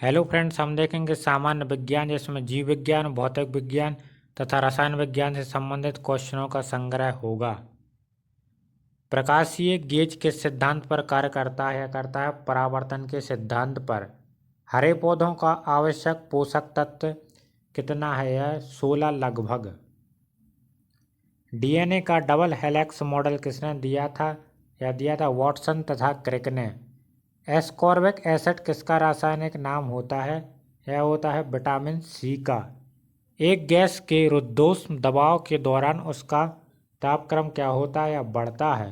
Hello friends, हम देखेंगे सामान्य विज्ञान जिसमें जीव विज्ञान, भौतिक विज्ञान तथा रसायन विज्ञान से संबंधित क्वेश्चनों का संग्रह होगा। प्रकाशीय गेज किस सिद्धांत पर कार्य करता है? करता है परावर्तन के सिद्धांत पर। हरे पौधों का आवश्यक पोषक तत्व कितना है? यह 16 लगभग। डीएनए का डबल हेलिक्स मॉडल किसने दिया था? यह दिया था वॉटसन तथा क्रिक ने। एस्कॉर्बिक एसिड किसका रासायनिक नाम होता है? यह होता है विटामिन सी का। एक गैस के रुद्धोष्म दबाव के दौरान उसका तापक्रम क्या होता है या बढ़ता है?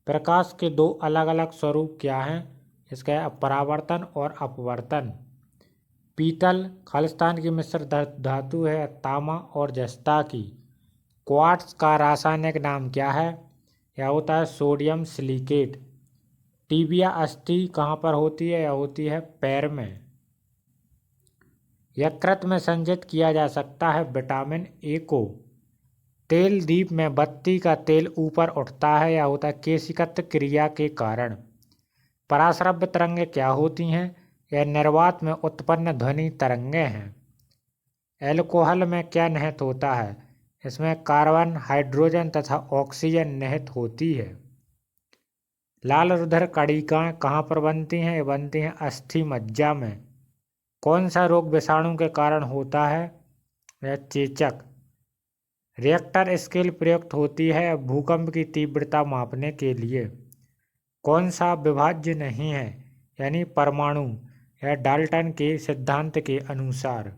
प्रकाश के दो अलग अलग स्वरूप क्या हैं? इसका है परावर्तन और अपवर्तन। पीतल खालिस्तान की मिश्र धातु है तामा और जस्ता की। क्वार्ट्ज का रासायनिक नाम क्या है? यह होता है सोडियम सिलिकेट। टीबिया अस्थि कहाँ पर होती है? यह होती है पैर में। यकृत में संचित किया जा सकता है विटामिन ए को। तेल दीप में बत्ती का तेल ऊपर उठता है, यह होता है केशिकत क्रिया के कारण। पराश्रव्य तरंगें क्या होती हैं? यह निर्वात में उत्पन्न ध्वनि तरंगें हैं। एल्कोहल में क्या निहित होता है? इसमें कार्बन, हाइड्रोजन तथा ऑक्सीजन निहित होती है। लाल रुधिर कणिकाएं कहाँ पर बनती हैं? ये बनती हैं अस्थि मज्जा में। कौन सा रोग विषाणु के कारण होता है? यह चेचक। रिएक्टर स्केल प्रयुक्त होती है भूकंप की तीव्रता मापने के लिए। कौन सा विभाज्य नहीं है? यानी परमाणु। यह डाल्टन के सिद्धांत के अनुसार।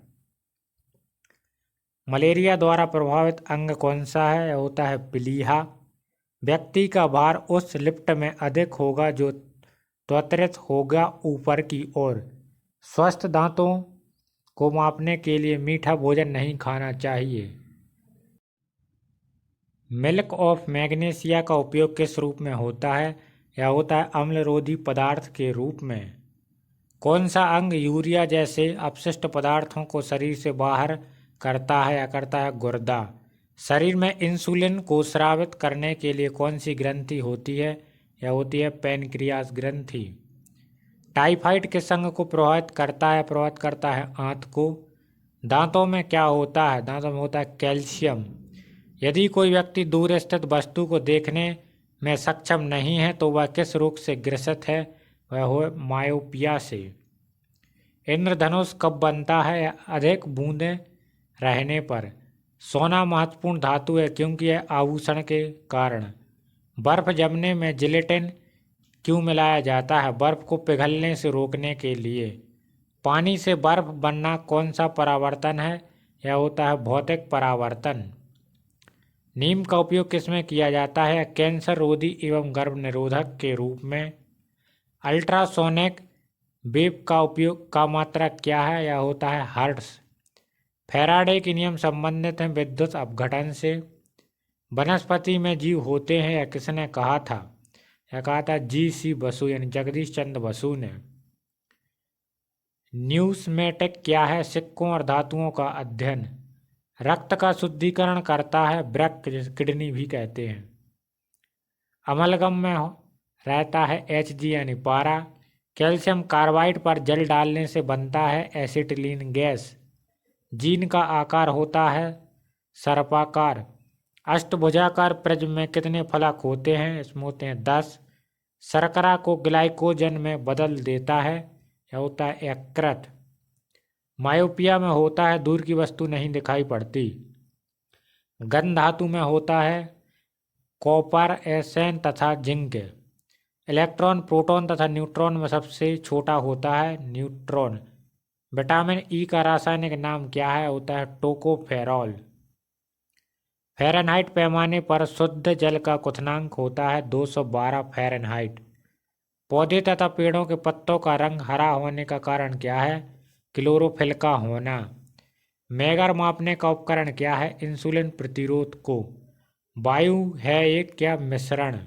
मलेरिया द्वारा प्रभावित अंग कौन सा है? यह होता है प्लीहा। व्यक्ति का भार उस लिफ्ट में अधिक होगा जो त्वरित होगा ऊपर की ओर। स्वस्थ दांतों को मापने के लिए मीठा भोजन नहीं खाना चाहिए। मिल्क ऑफ मैग्नीशिया का उपयोग किस रूप में होता है? यह होता है अम्लरोधी पदार्थ के रूप में। कौन सा अंग यूरिया जैसे अपशिष्ट पदार्थों को शरीर से बाहर करता है या करता है? गुर्दा। शरीर में इंसुलिन को स्रावित करने के लिए कौन सी ग्रंथि होती है? यह होती है पैनक्रियास ग्रंथि। टाइफाइड किस अंग को प्रभावित करता है? प्रभावित करता है आंत को। दांतों में क्या होता है? दांतों में होता है कैल्शियम। यदि कोई व्यक्ति दूर स्थित वस्तु को देखने में सक्षम नहीं है तो वह किस रोग से ग्रसित है? वह हो मायोपिया से। इंद्रधनुष कब बनता है? अधिक बूंदें रहने पर। सोना महत्वपूर्ण धातु है क्योंकि यह आभूषण के कारण। बर्फ जमने में जिलेटिन क्यों मिलाया जाता है? बर्फ को पिघलने से रोकने के लिए। पानी से बर्फ बनना कौन सा परावर्तन है? यह होता है भौतिक परावर्तन। नीम का उपयोग किसमें किया जाता है? कैंसर रोधी एवं गर्भ निरोधक के रूप में। अल्ट्रासोनिक वेव का उपयोग का मात्रा क्या है? यह होता है हर्ट्ज। फैराडे के नियम संबंधित हैं विद्युत अपघटन से। वनस्पति में जीव होते हैं, यह किसने कहा था? यह कहा था जी.सी. बसु यानी जगदीश चंद्र बसु ने। न्यूस्मेटिक क्या है? सिक्कों और धातुओं का अध्ययन। रक्त का शुद्धिकरण करता है ब्रक, किडनी भी कहते हैं। अमलगम में रहता है Hg यानी पारा। कैल्शियम कार्बाइड पर जल डालने से बनता है एसिटिलीन गैस। जीन का आकार होता है सर्पाकार। अष्टभुजाकार प्रिज्म में कितने फलक होते हैं? इसमें होते हैं 10। शर्करा को ग्लाइकोजन में बदल देता है, यह होता है यकृत। मायोपिया में होता है दूर की वस्तु नहीं दिखाई पड़ती। घन धातु में होता है कॉपर, एसेन तथा जिंक। इलेक्ट्रॉन, प्रोटॉन तथा न्यूट्रॉन में सबसे छोटा होता है न्यूट्रॉन। विटामिन ई का रासायनिक नाम क्या है? होता है टोकोफेरॉल। फ़ारेनहाइट पैमाने पर शुद्ध जल का क्वथनांक होता है 212 फ़ारेनहाइट। पौधे तथा पेड़ों के पत्तों का रंग हरा होने का कारण क्या है? क्लोरोफिल का होना। मैगर मापने का उपकरण क्या है? इंसुलिन प्रतिरोध को। वायु है एक क्या मिश्रण?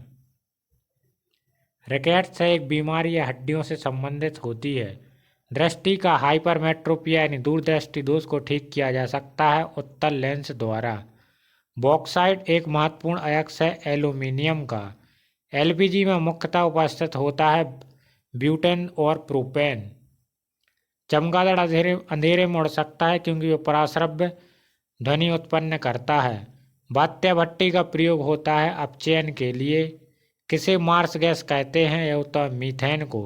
रिकेट्स एक बीमारी या हड्डियों से संबंधित होती है। दृष्टि का हाइपरमेट्रोपिया यानी दूरदृष्टि दोष को ठीक किया जा सकता है उत्तल लेंस द्वारा। बॉक्साइट एक महत्वपूर्ण अयस्क है एल्यूमीनियम का। एलपीजी में मुख्यतः उपस्थित होता है ब्यूटेन और प्रोपेन। चमगादड़ अंधेरे अंधेरे में उड़ सकता है क्योंकि वह पराश्रव्य ध्वनि उत्पन्न करता है। वात्या भट्टी का प्रयोग होता है अपचयन के लिए। किसे मार्स गैस कहते हैं? यह होता है मीथेन को।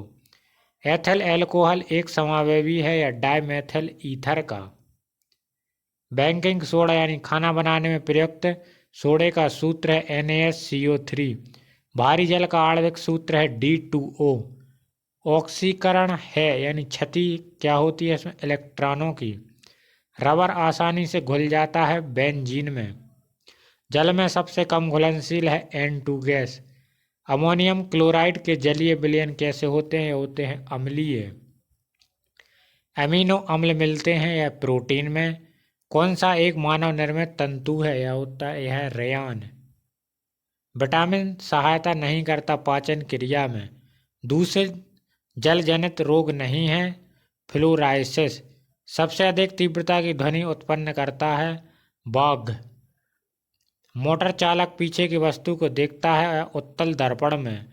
एथिल एल्कोहल एक समावेवी है या डाइमेथिल ईथर का। बेकिंग सोडा यानी खाना बनाने में प्रयुक्त सोडे का सूत्र है NaSCO3। भारी जल का आणविक सूत्र है D2O। ऑक्सीकरण है यानी क्षति क्या होती है इसमें? इलेक्ट्रॉनों की। रबर आसानी से घुल जाता है बेंजीन में। जल में सबसे कम घुलनशील है N2 गैस। अमोनियम क्लोराइड के जलीय विलयन कैसे होते हैं? होते हैं अम्लीय। अमीनो अम्ल मिलते हैं यह प्रोटीन में। कौन सा एक मानव निर्मित तंतु है? यह होता है यह रेयान। विटामिन सहायता नहीं करता पाचन क्रिया में। दूषित जल जनित रोग नहीं है फ्लोराइसिस। सबसे अधिक तीव्रता की ध्वनि उत्पन्न करता है बाघ। मोटर चालक पीछे की वस्तु को देखता है उत्तल दर्पण में।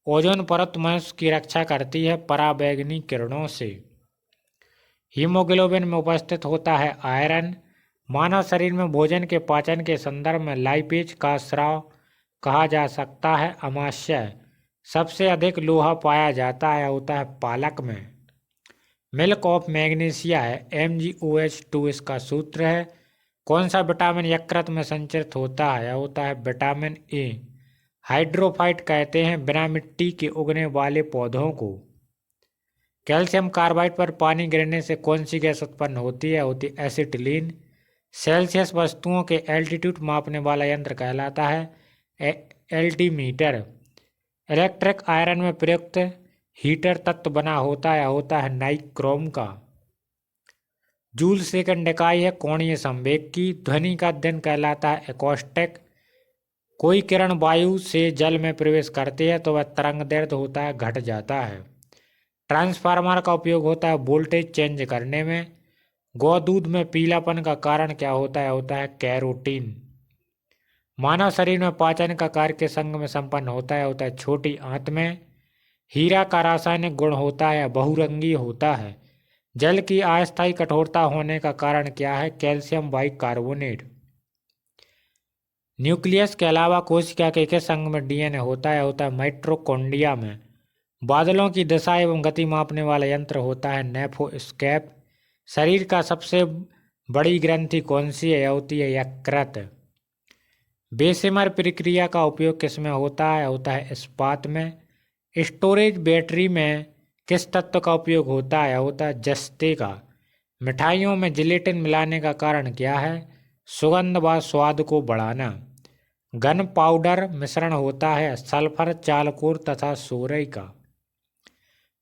ओजोन परत मनुष्य की रक्षा करती है पराबैंगनी किरणों से। हीमोग्लोबिन में उपस्थित होता है आयरन। मानव शरीर में भोजन के पाचन के संदर्भ में लाइपेज का स्राव कहा जा सकता है अमाशय। सबसे अधिक लोहा पाया जाता है होता है पालक में। मिल्क ऑफ मैग्नीशिया है MgOH2 इसका सूत्र है। कौन सा विटामिन यकृत में संचरित होता है? यह होता है विटामिन A। हाइड्रोफाइट कहते हैं बिना मिट्टी के उगने वाले पौधों को। कैल्शियम कार्बाइड पर पानी गिरने से कौन सी गैस उत्पन्न होती है? होती है एसिटिलीन। सेल्सियस वस्तुओं के एल्टीट्यूड मापने वाला यंत्र कहलाता है एल्टीमीटर। इलेक्ट्रिक आयरन में प्रयुक्त हीटर तत्व बना होता है होता है नाइक्रोम का। जूल सेकंड इकाई है कोणीय संवेग की। ध्वनि का अध्ययन कहलाता है एकॉस्टिक। कोई किरण वायु से जल में प्रवेश करती है तो वह तरंग दैर्ध्य होता है घट जाता है। ट्रांसफार्मर का उपयोग होता है वोल्टेज चेंज करने में। गौ दूध में पीलापन का कारण क्या होता है? होता है कैरोटीन। मानव शरीर में पाचन का कार्य किस अंग में संपन्न होता है छोटी आंत में। हीरा का रासायनिक गुण होता है बहुरंगी होता है। जल की अस्थायी कठोरता होने का कारण क्या है? Calcium bicarbonate. न्यूक्लियस के अलावा कोशिका के किस अंग में DNA होता है माइटोकॉन्ड्रिया में। बादलों की दिशा एवं गति मापने वाला यंत्र होता है नेफोस्केप। शरीर का सबसे बड़ी ग्रंथि कौन सी है? होती है यकृत। बेसिमर प्रक्रिया का उपयोग किस में होता है इस्पात में। स्टोरेज बैटरी में किस तत्व का उपयोग होता है जस्ते का। मिठाइयों में जिलेटिन मिलाने का कारण क्या है? सुगंध व स्वाद को बढ़ाना। गन पाउडर मिश्रण होता है सल्फर, चालकोर तथा सोरई का।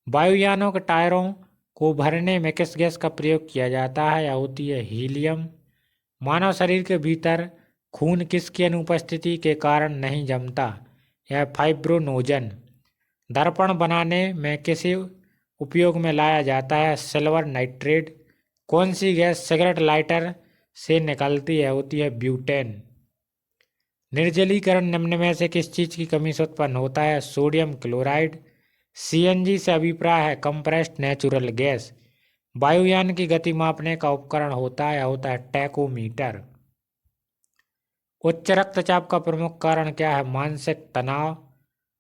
वायुयानों के टायरों को भरने में किस गैस का प्रयोग किया जाता है? होती है हीलियम। मानव शरीर के भीतर खून किसकी अनुपस्थिति के कारण नहीं जमता? यह फाइब्रोनोजन। दर्पण बनाने में किसी उपयोग में लाया जाता है सिल्वर नाइट्रेट। कौन सी गैस सिगरेट लाइटर से निकलती है? होती है ब्यूटेन। निर्जलीकरण निम्न में से किस चीज की कमी से उत्पन्न होता है? Sodium chloride. CNG से अभिप्राय है कंप्रेस्ड नेचुरल गैस। वायुयान की गति मापने का उपकरण होता है टैकोमीटर। उच्च रक्तचाप का प्रमुख कारण क्या है? मानसिक तनाव।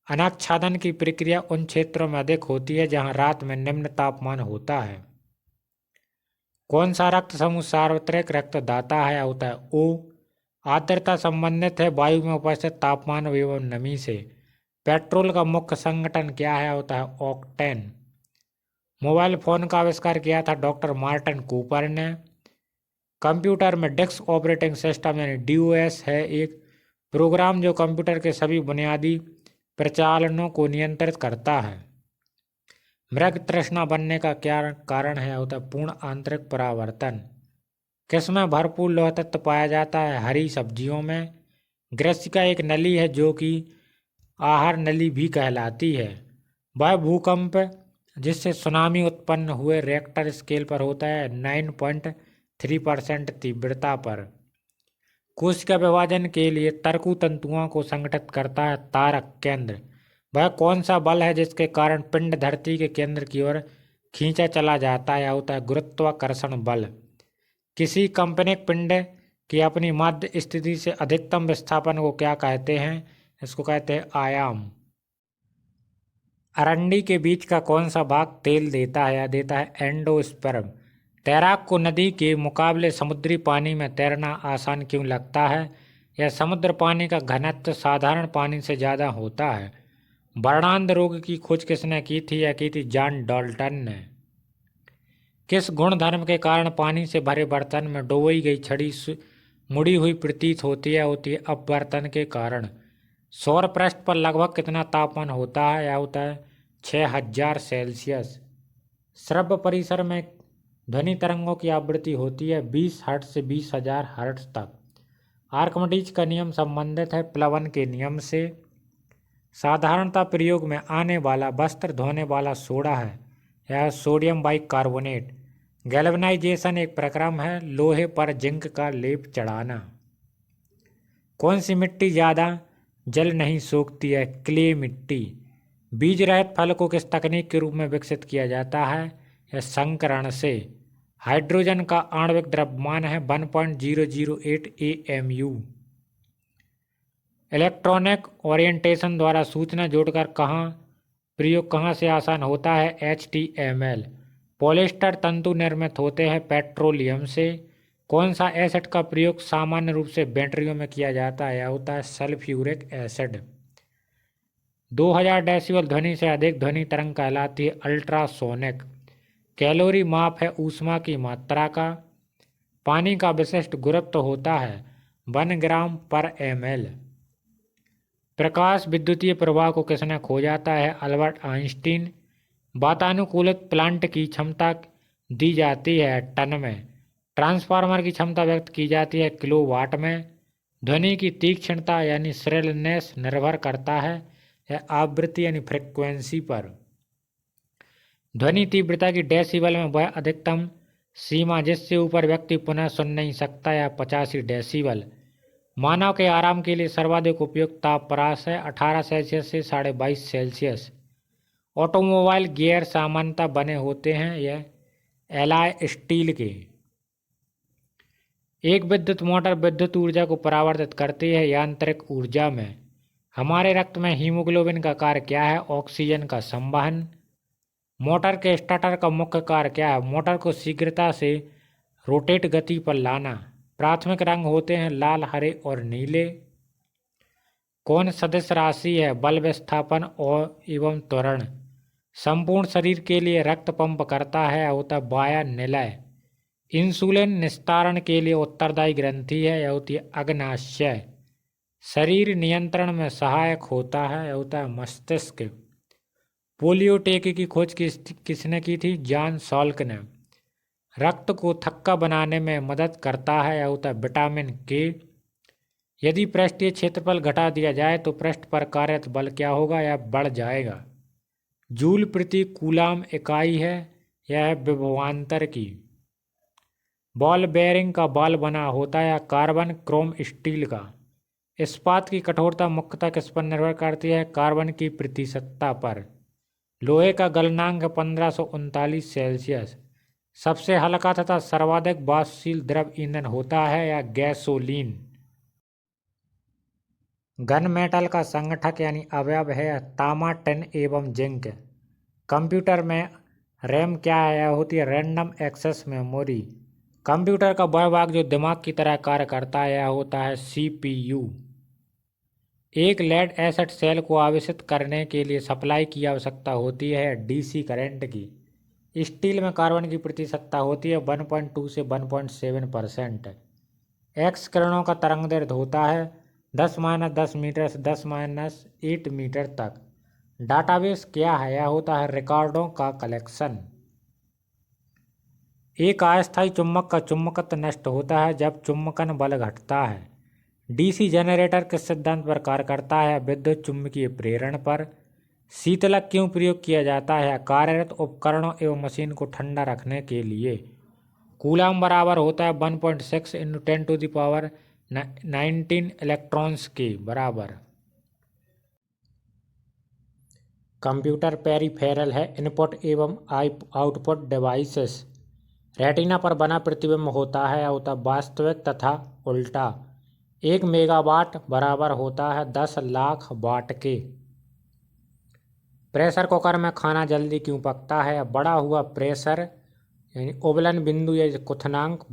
अनाच्छादन की प्रक्रिया उन क्षेत्रों में अधिक होती है जहां रात में निम्न तापमान होता है। कौन सा रक्त समूह सार्वत्रिक रक्तदाता है? O। आर्द्रता संबंधित है वायु में उपस्थित तापमान एवं नमी से। पेट्रोल का मुख्य संगठन क्या है? ऑक्टेन। मोबाइल फोन का आविष्कार किया था डॉक्टर मार्टिन कूपर ने। कंप्यूटर में डिस्क ऑपरेटिंग सिस्टम यानी DOS है एक प्रोग्राम जो कंप्यूटर के सभी बुनियादी प्रचालनों को नियंत्रित करता है। मृग तृष्णा बनने का क्या कारण है? पूर्ण आंतरिक परावर्तन। किसमें भरपूर लौह तत्व पाया जाता है? हरी सब्जियों में। ग्रसिका एक नली है जो कि आहार नली भी कहलाती है। वह भूकंप जिससे सुनामी उत्पन्न हुए रिएक्टर स्केल पर होता है 9.3% तीव्रता पर। कोशिका विभाजन के लिए तर्कु तंतुओं को संगठित करता है तारक केंद्र। वह कौन सा बल है जिसके कारण पिंड धरती के केंद्र की ओर खींचा चला जाता है, यह होता है गुरुत्वाकर्षण बल। किसी कंपनिक पिंड की अपनी मध्य स्थिति से अधिकतम विस्थापन को क्या कहते हैं? इसको कहते हैं आयाम। अरंडी के बीच का कौन सा भाग तेल देता है? यह देता है एंडोस्पर्म। तैराक को नदी के मुकाबले समुद्री पानी में तैरना आसान क्यों लगता है? यह समुद्र पानी का घनत्व साधारण पानी से ज़्यादा होता है। वर्णांध रोग की खोज किसने की थी? यह की थी जॉन डाल्टन ने। किस गुणधर्म के कारण पानी से भरे बर्तन में डुबोई गई छड़ी मुड़ी हुई प्रतीत होती है? होती है अपवर्तन के कारण। सौर पृष्ठ पर लगभग कितना तापमान होता है? यह होता है 6000 सेल्सियस। श्रव्य परिसर में ध्वनि तरंगों की आवृत्ति होती है 20 हर्ट्ज से 20,000 हर्ट्ज तक। आर्किमिडीज का नियम संबंधित है प्लवन के नियम से। साधारणतः प्रयोग में आने वाला वस्त्र धोने वाला सोडा है, यह सोडियम बाइकार्बोनेट। गैल्वेनाइजेशन एक प्रक्रम है लोहे पर जिंक का लेप चढ़ाना। कौन सी मिट्टी ज़्यादा जल नहीं सोखती है? क्ले मिट्टी। बीज रहित फल को किस तकनीक के रूप में विकसित किया जाता है? यह संकरण से। हाइड्रोजन का आणविक द्रव्यमान है 1.008 AMU। इलेक्ट्रॉनिक ओरिएंटेशन द्वारा सूचना जोड़कर प्रयोग कहाँ से आसान होता है? HTML। पॉलिएस्टर तंतु निर्मित होते हैं पेट्रोलियम से। कौन सा एसिड का प्रयोग सामान्य रूप से बैटरियों में किया जाता है? यह होता है सल्फ्यूरिक एसिड। 2000 डेसिबल ध्वनि से अधिक ध्वनि तरंग कहलाती है अल्ट्रासोनिक। कैलोरी माप है ऊष्मा की मात्रा का। पानी का विशिष्ट गुरुत्व होता है 1 ग्राम पर ml। प्रकाश विद्युतीय प्रवाह को किसने खोजा था? है अल्बर्ट आइंस्टीन। वातानुकूलित प्लांट की क्षमता दी जाती है टन में। ट्रांसफार्मर की क्षमता व्यक्त की जाती है किलोवाट में। ध्वनि की तीक्ष्णता यानी श्रिलनेस निर्भर करता है यह आवृत्ति यानी फ्रिक्वेंसी पर। ध्वनि तीव्रता की डेसिबल में वह अधिकतम सीमा जिससे ऊपर व्यक्ति पुनः सुन नहीं सकता या 85 डेसिबल। मानव के आराम के लिए सर्वाधिक उपयुक्त तापरास है 18 सेल्सियस से 22.5 सेल्सियस। ऑटोमोबाइल गियर सामान्यतः बने होते हैं यह एलॉय स्टील के। एक विद्युत मोटर विद्युत ऊर्जा को परावर्तित करती है यांत्रिक ऊर्जा में। हमारे रक्त में हीमोग्लोबिन का कार्य क्या है? ऑक्सीजन का संवहन। मोटर के स्टार्टर का मुख्य कार्य क्या है? मोटर को शीघ्रता से रोटेट गति पर लाना। प्राथमिक रंग होते हैं लाल, हरे और नीले। कौन सदिश राशि है बल, विस्थापन और एवं त्वरण? संपूर्ण शरीर के लिए रक्त पंप करता है होता है वाया निलय। इंसुलिन निस्तारण के लिए उत्तरदायी ग्रंथि है यह होती है अग्नाशय। शरीर नियंत्रण में सहायक होता है यह होता है मस्तिष्क। पोलियो टीके की खोज किसने की थी? जॉन सॉल्क ने। रक्त को थक्का बनाने में मदद करता है यह होता है विटामिन के। यदि पृष्ठीय क्षेत्रफल घटा दिया जाए तो पृष्ठ पर कार्यरत बल क्या होगा? यह बढ़ जाएगा। जूल प्रति कूलाम इकाई है यह है विभवांतर की। बॉल बेयरिंग का बॉल बना होता है कार्बन क्रोम स्टील का। इस्पात की कठोरता मुख्यतः किस पर निर्भर करती है? कार्बन की प्रतिशतता पर। लोहे का गलनांक 1539 सेल्सियस। सबसे हल्का तथा सर्वाधिक वाष्पशील द्रव ईंधन होता है या गैसोलीन। गन मेटल का संगठक यानी अवयव है तामा, टिन एवं जिंक। कंप्यूटर में रैम क्या है? यह होती है रैंडम एक्सेस मेमोरी। कंप्यूटर का वह भाग जो दिमाग की तरह कार्य करता है यह होता है CPU। एक लेड एसिड सेल को आवेशित करने के लिए सप्लाई की आवश्यकता होती है DC करंट की। स्टील में कार्बन की प्रतिशतता होती है 1.2 से 1.7%। एक्स किरणों का तरंगदैर्ध्य होता है 10-10 मीटर से 10-8 मीटर तक। डाटाबेस क्या है? यह होता है रिकॉर्डों का कलेक्शन। एक अस्थायी चुंबक का चुंबकत्व नष्ट होता है जब चुंबकन बल घटता है। DC जनरेटर किस सिद्धांत पर कार्य करता है? विद्युत चुम्बकीय प्रेरण पर। शीतलक क्यों प्रयोग किया जाता है? कार्यरत उपकरणों एवं मशीन को ठंडा रखने के लिए। कूलाम बराबर होता है 1.6 × 10⁻19 इलेक्ट्रॉन्स के बराबर। कंप्यूटर पेरिफेरल है, इनपुट एवं आउटपुट डिवाइसेस। रेटिना पर बना प्रतिबिंब होता है वास्तविक तथा उल्टा। 1 मेगावाट बराबर होता है 10 लाख वाट के। प्रेशर कुकर में खाना जल्दी क्यों पकता है? बड़ा हुआ प्रेशर यानी उबलन बिंदु या क्वथनांक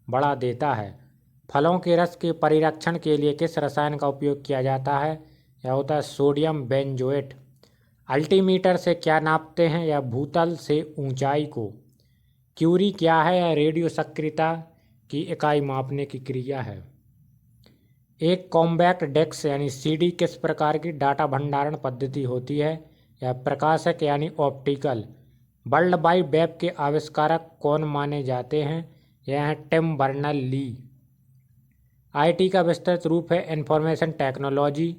बढ़ा देता है। फलों के रस के परिरक्षण के लिए किस रसायन का उपयोग किया जाता है? यह होता है सोडियम बेंजोएट। अल्टीमीटर से क्या नापते हैं? या भूतल से ऊंचाई को। क्यूरी क्या है? या रेडियो सक्रियता की इकाई मापने की क्रिया है। एक कॉम्पैक्ट डिस्क यानी सीडी किस प्रकार की डाटा भंडारण पद्धति होती है? या प्रकाशक यानी ऑप्टिकल। वर्ल्ड वाइड वेब के आविष्कारक कौन माने जाते हैं? यह है टिम बर्नल ली। आईटी का विस्तृत रूप है इंफॉर्मेशन टेक्नोलॉजी।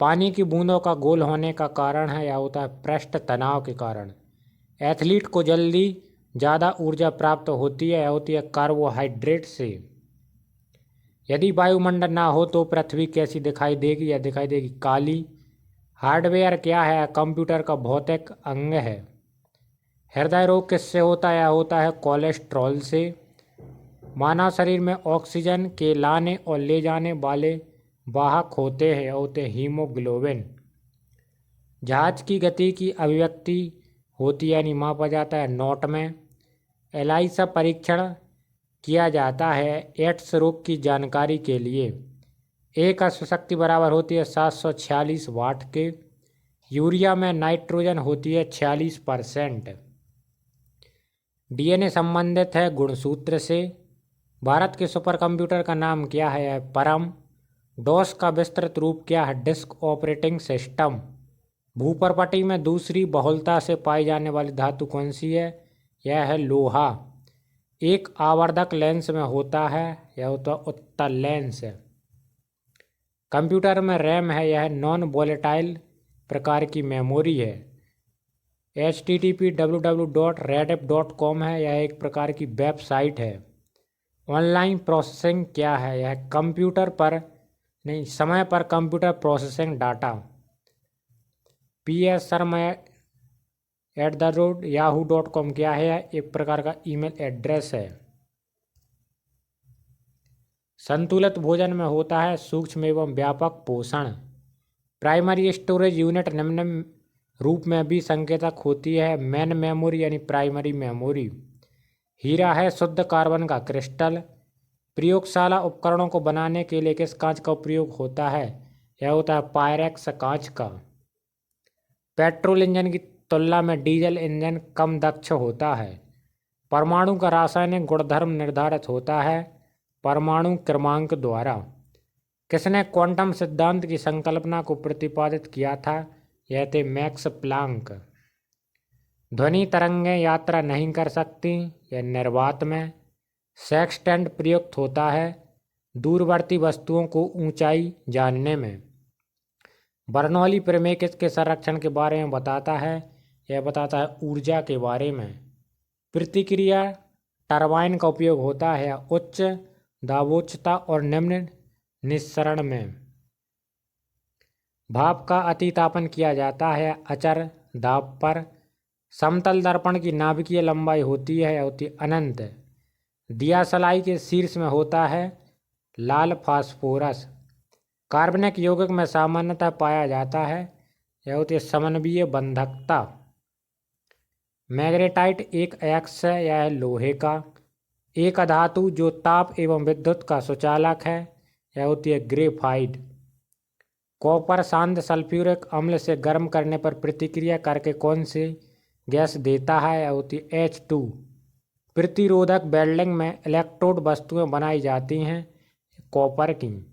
पानी की बूंदों का गोल होने का कारण है यह होता है पृष्ठ तनाव के कारण। एथलीट को जल्दी ज़्यादा ऊर्जा प्राप्त होती है, यह होती है कार्बोहाइड्रेट से। यदि वायुमंडल ना हो तो पृथ्वी कैसी दिखाई देगी? या दिखाई देगी काली। हार्डवेयर क्या है? कंप्यूटर का भौतिक अंग है। हृदय रोग किससे होता है? यह होता है कोलेस्ट्रॉल से। मानव शरीर में ऑक्सीजन के लाने और ले जाने वाले वाहक होते हैं, होते हीमोग्लोबिन। जहाज की गति की अभिव्यक्ति होती है यानी मापा जाता है नॉट में। एलाइसा परीक्षण किया जाता है एड्स रोग की जानकारी के लिए। एक अश्वशक्ति बराबर होती है 746 वाट के। यूरिया में नाइट्रोजन होती है 46%। डीएनए संबंधित है गुणसूत्र से। भारत के सुपर कंप्यूटर का नाम क्या है? परम। डॉस का विस्तृत रूप क्या है? Disk operating system. भूपर्पटी में दूसरी बहुलता से पाई जाने वाली धातु कौन सी है? यह है लोहा। एक आवर्धक लेंस में होता है, यह होता उत्तल लेंस। कंप्यूटर में रैम है, यह नॉन वोलेटाइल प्रकार की मेमोरी है। http://www.rediff.com है, यह एक प्रकार की वेबसाइट है। ऑनलाइन प्रोसेसिंग क्या है? यह समय पर कंप्यूटर प्रोसेसिंग डाटा। psharma@yahoo.com क्या है? एक प्रकार का ईमेल एड्रेस है। संतुलित भोजन में होता है सूक्ष्म एवं व्यापक पोषण। प्राइमरी स्टोरेज यूनिट निम्न रूप में भी संकेतक होती है। मेन मेमोरी यानी प्राइमरी मेमोरी। हीरा है शुद्ध कार्बन का क्रिस्टल। प्रयोगशाला उपकरणों को बनाने के लिए किस कांच का उपयोग होता है? यह होता है पायरेक्स कांच का। पेट्रोल इंजन की तुलना में डीजल इंजन कम दक्ष होता है। परमाणु का रासायनिक गुणधर्म निर्धारित होता है परमाणु क्रमांक द्वारा। किसने क्वांटम सिद्धांत की संकल्पना को प्रतिपादित किया था? यह थे मैक्स प्लांक। ध्वनि तरंगें यात्रा नहीं कर सकती, यह निर्वात में। सेक्सटेंट प्रयुक्त होता है दूरवर्ती वस्तुओं को ऊंचाई जानने में। बर्नौली प्रमेय किसके संरक्षण के बारे में बताता है? यह बताता है ऊर्जा के बारे में। प्रतिक्रिया टरबाइन का उपयोग होता है उच्च दाबोचता और निम्न निस्सरण में। भाप का अतितापन किया जाता है अचर दाब पर। समतल दर्पण की नाभिकीय लंबाई होती है अनंत। दियासलाई के शीर्ष में होता है लाल फास्फोरस। कार्बनिक यौगिक में सामान्यतः पाया जाता है यह होती है समन्वयी बंधकता। मैग्नेटाइट एक अयस्क है, यह है लोहे का। एक अधातु जो ताप एवं विद्युत का सुचालक है, यह होती है ग्रेफाइट। कॉपर शांत सल्फ्यूरिक अम्ल से गर्म करने पर प्रतिक्रिया करके कौन सी गैस देता है? यह होती है H2। प्रतिरोधक वेल्डिंग में इलेक्ट्रोड वस्तुएं बनाई जाती हैं कॉपर की।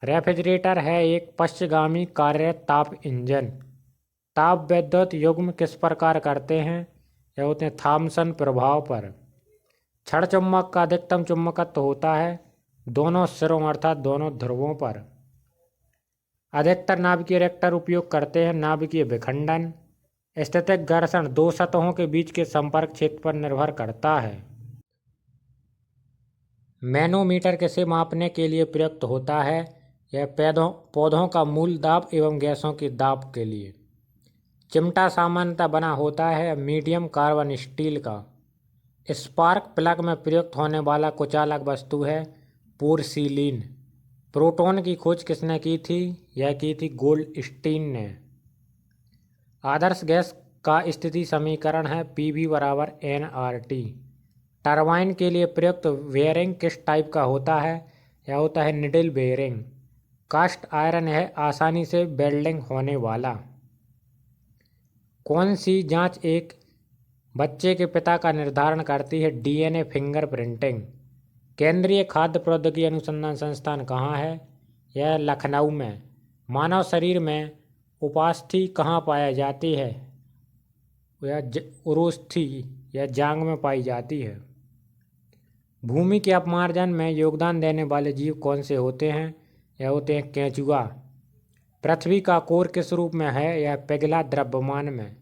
रेफ्रिजरेटर है एक पश्चगामी कार्यरत ताप इंजन। ताप विद्युत युग्म किस प्रकार करते हैं? यह होते हैं थॉमसन प्रभाव पर। क्षण चुम्बक का अधिकतम चुम्बकत्व होता है दोनों सिरों अर्थात दोनों ध्रुवों पर। अधिकतर नाभिकीय रिएक्टर उपयोग करते हैं नाभिकीय विखंडन। स्थितिक घर्षण दो सतहों के बीच के संपर्क क्षेत्र पर निर्भर करता है। मैनोमीटर किसे मापने के लिए प्रयुक्त होता है? यह पौधों का मूल दाब एवं गैसों की दाब के लिए। चिमटा सामान्यतः बना होता है मीडियम कार्बन स्टील का। स्पार्क प्लग में प्रयुक्त होने वाला कुचालक वस्तु है पोर्सिलीन। प्रोटॉन की खोज किसने की थी? यह की थी गोल्डस्टीन ने। आदर्श गैस का स्थिति समीकरण है PV बराबर nRT। टरबाइन के लिए प्रयुक्त बेयरिंग किस टाइप का होता है? यह होता है निडल बेयरिंग। कास्ट आयरन है आसानी से वेल्डिंग होने वाला। कौन सी जांच एक बच्चे के पिता का निर्धारण करती है? DNA fingerprinting. केंद्रीय खाद्य प्रौद्योगिकी अनुसंधान संस्थान कहाँ है? यह लखनऊ में। मानव शरीर में उपास्थि कहाँ पाई जाती है? यह उरोस्थि या जांग में पाई जाती है। भूमि के अपमार्जन में योगदान देने वाले जीव कौन से होते हैं? यह होते हैं केंचुआ। पृथ्वी का कोर किस रूप में है? यह पिघला द्रव्यमान में।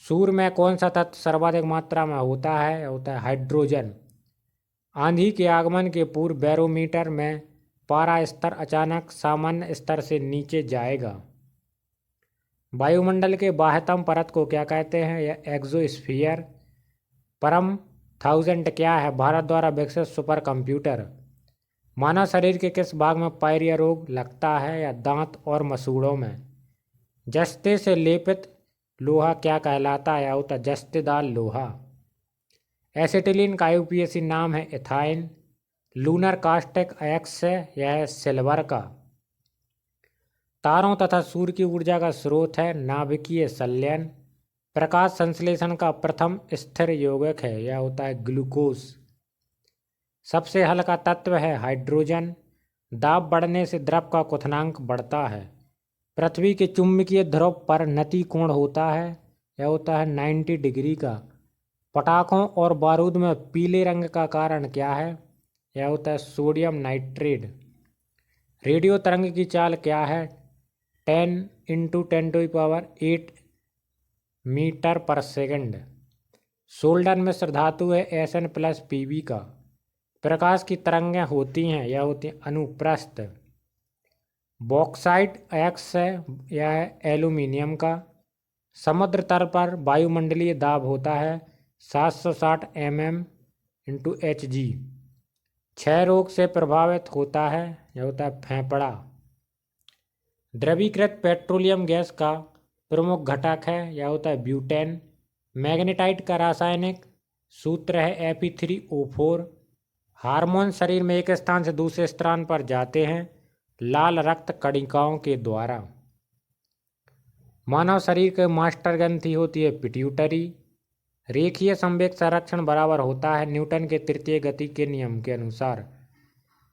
सूर्य में कौन सा तत्व सर्वाधिक मात्रा में होता है? यह होता है हाइड्रोजन। आंधी के आगमन के पूर्व बैरोमीटर में पारा स्तर अचानक सामान्य स्तर से नीचे जाएगा। वायुमंडल के बाह्यतम परत को क्या कहते हैं? यह एक्सोस्फीयर। परम 1000 क्या है? भारत द्वारा विकसित सुपर कंप्यूटर। मानव शरीर के किस भाग में पायरिया रोग लगता है? या दांत और मसूड़ों में। जस्ते से लेपित लोहा क्या कहलाता है? यह होता है जस्तेदार लोहा। एसिटिलीन का IUPAC नाम है इथाइन। लूनर कास्टिक अयस्क है, यह है सिल्वर का। तारों तथा सूर्य की ऊर्जा का स्रोत है नाभिकीय संलयन। प्रकाश संश्लेषण का प्रथम स्थिर यौगिक है, यह होता है ग्लूकोज। सबसे हल्का तत्व है हाइड्रोजन। दाब बढ़ने से द्रव का क्वथनांक बढ़ता है। पृथ्वी के चुंबकीय ध्रुव पर नति कोण होता है, यह होता है 90 डिग्री का। पटाखों और बारूद में पीले रंग का कारण क्या है? यह होता है सोडियम नाइट्रेट। रेडियो तरंग की चाल क्या है? 10 × 10⁸ मीटर पर सेकंड। सोल्डर मिश्र धातु है Sn+Pb का। प्रकाश की तरंगें होती हैं, यह होती हैं अनुप्रस्थ। बॉक्साइट अयस्क है, यह है एल्यूमिनियम का। समुद्र तल पर वायुमंडलीय दाब होता है 760 mm/Hg। क्षय रोग से प्रभावित होता है, यह होता है फेफड़ा। द्रवीकृत पेट्रोलियम गैस का प्रमुख घटक है, यह होता है ब्यूटेन। मैग्नेटाइट का रासायनिक सूत्र है Fe3O4। हार्मोन शरीर में एक स्थान से दूसरे स्थान पर जाते हैं लाल रक्त कणिकाओं के द्वारा। मानव शरीर के मास्टर ग्रंथि होती है पिट्यूटरी। रेखीय संवेग संरक्षण बराबर होता है न्यूटन के तृतीय गति के नियम के अनुसार।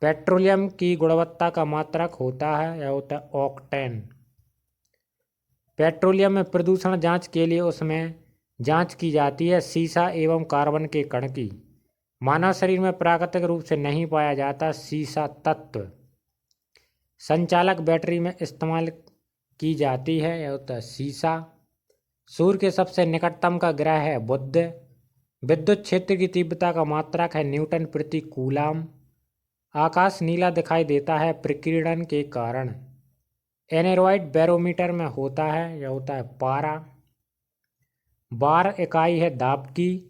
पेट्रोलियम की गुणवत्ता का मात्रक होता है, यह होता है ऑक्टेन। पेट्रोलियम में प्रदूषण जांच के लिए उसमें जांच की जाती है सीसा एवं कार्बन के कण की। मानव शरीर में प्राकृतिक रूप से नहीं पाया जाता सीसा तत्व। संचालक बैटरी में इस्तेमाल की जाती है, यह होता है सीसा। सूर्य के सबसे निकटतम का ग्रह है बुध। विद्युत क्षेत्र की तीव्रता का मात्रक है न्यूटन प्रति कूलाम। आकाश नीला दिखाई देता है प्रकीर्णन के कारण। एनेरॉइड बैरोमीटर में होता है, यह होता है पारा। बार इकाई है दाब की।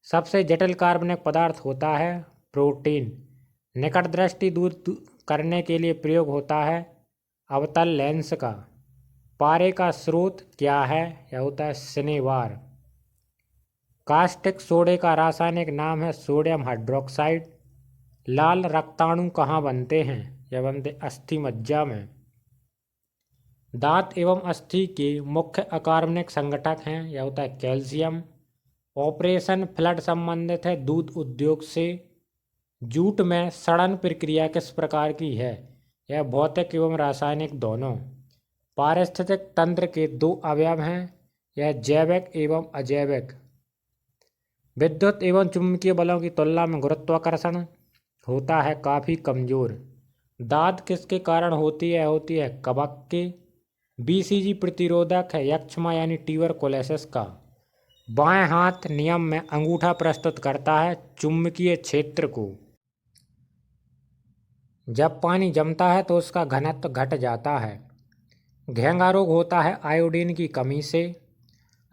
सबसे जटिल कार्बनिक पदार्थ होता है प्रोटीन। निकट दृष्टि दूर करने के लिए प्रयोग होता है अवतल लेंस का। पारे का स्रोत क्या है? यह होता है शनिवार। कास्टिक सोडे का रासायनिक नाम है सोडियम हाइड्रोक्साइड। लाल रक्ताणु कहाँ बनते हैं? यह बनते अस्थि मज्जा में। दांत एवं अस्थि के मुख्य अकार्बनिक संगठक हैं, यह होता है कैल्शियम। ऑपरेशन फ्लड संबंधित है दूध उद्योग से। जूट में सड़न प्रक्रिया किस प्रकार की है? यह भौतिक एवं रासायनिक दोनों। पारिस्थितिक तंत्र के दो अवयव हैं, यह जैविक एवं अजैविक। विद्युत एवं चुंबकीय बलों की तुलना में गुरुत्वाकर्षण होता है काफी कमजोर। दाद किसके कारण होती है? होती है कवक के। BCG प्रतिरोधक है यक्षमा यानी ट्यूबरकुलोसिस का। बाएं हाथ नियम में अंगूठा प्रस्तुत करता है चुंबकीय क्षेत्र को। जब पानी जमता है तो उसका घनत्व घट जाता है। घेंगा रोग होता है आयोडीन की कमी से।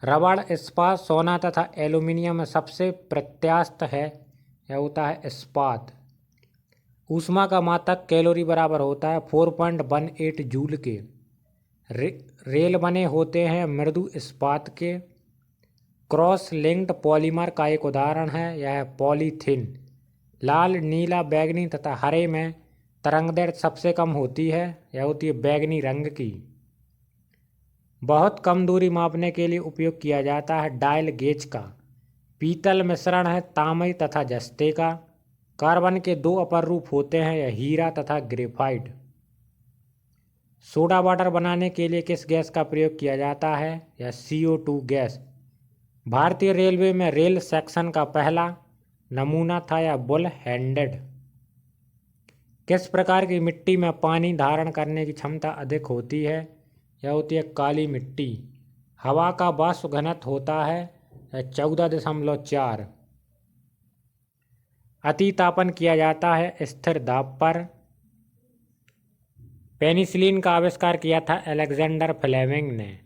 रबड़, इस्पात, सोना तथा एल्यूमिनियम में सबसे प्रत्यास्थ है यह होता है इस्पात। ऊष्मा का मात्रक कैलोरी बराबर होता है 4.18 जूल के। रेल बने होते हैं मृदु इस्पात के। क्रॉस लिंक्ड पॉलीमर का एक उदाहरण है यह पॉलीथीन। लाल, नीला, बैंगनी तथा हरे में तरंगदैर्घ्य सबसे कम होती है, यह होती है बैंगनी रंग की। बहुत कम दूरी मापने के लिए उपयोग किया जाता है डायल गेज का। पीतल मिश्रण है तांबे तथा जस्ते का। कार्बन के दो अपर रूप होते हैं यह हीरा तथा ग्रेफाइट। सोडा वाटर बनाने के लिए किस गैस का प्रयोग किया जाता है यह CO2 गैस। भारतीय रेलवे में रेल सेक्शन का पहला नमूना था यह बुल हैंडेड। किस प्रकार की मिट्टी में पानी धारण करने की क्षमता अधिक होती है यह होती है काली मिट्टी। हवा का वाष्प घनत्व होता है 14.4। अतितापन किया जाता है स्थिर दाब पर। पेनिसिलिन का आविष्कार किया था अलेक्जेंडर फ्लेमिंग ने।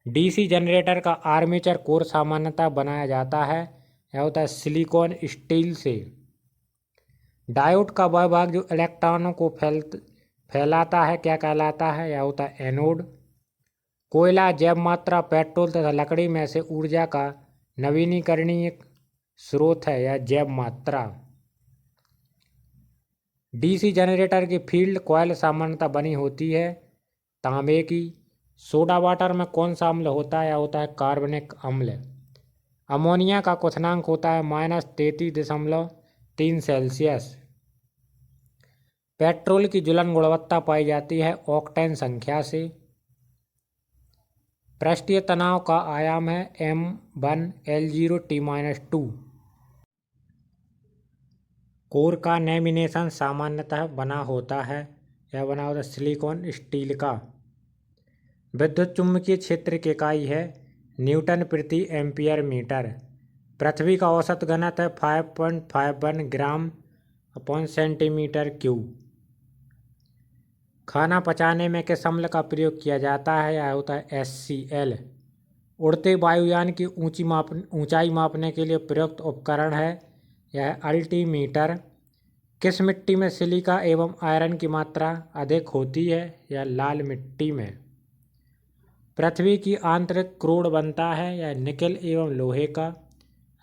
DC जनरेटर का आर्मेचर कोर सामान्यतः बनाया जाता है यह होता है सिलिकॉन स्टील से। डायोड का वह भाग जो इलेक्ट्रॉनों को फैलाता है क्या कहलाता है यह होता है एनोड। कोयला, जैव मात्रा, पेट्रोल तथा लकड़ी में से ऊर्जा का नवीनीकरणीय स्रोत है यह जैव मात्रा। DC जनरेटर की फील्ड कॉइल सामान्यतः बनी होती है तांबे की। सोडा वाटर में कौन सा अम्ल होता है यह होता है कार्बनिक अम्ल। अमोनिया का क्वथनांक होता है -33.3 सेल्सियस। पेट्रोल की ज्वलन गुणवत्ता पाई जाती है ऑक्टेन संख्या से। पृष्ठीय तनाव का आयाम है M1L0T-2। कोर का लैमिनेशन सामान्यतः बना होता है यह बना होता है सिलिकॉन स्टील का। विद्युत चुम्बकीय क्षेत्र की इकाई है न्यूटन प्रति एम्पियर मीटर। पृथ्वी का औसत घनत्व है 5.51 ग्राम अपॉन सेंटीमीटर क्यूब। खाना पचाने में किस अम्ल का प्रयोग किया जाता है यह होता है HCl। उड़ते वायुयान की ऊंचाई मापने के लिए प्रयुक्त उपकरण है यह अल्टीमीटर। किस मिट्टी में सिलिका एवं आयरन की मात्रा अधिक होती है यह लाल मिट्टी में। पृथ्वी की आंतरिक क्रोड बनता है यह निकेल एवं लोहे का।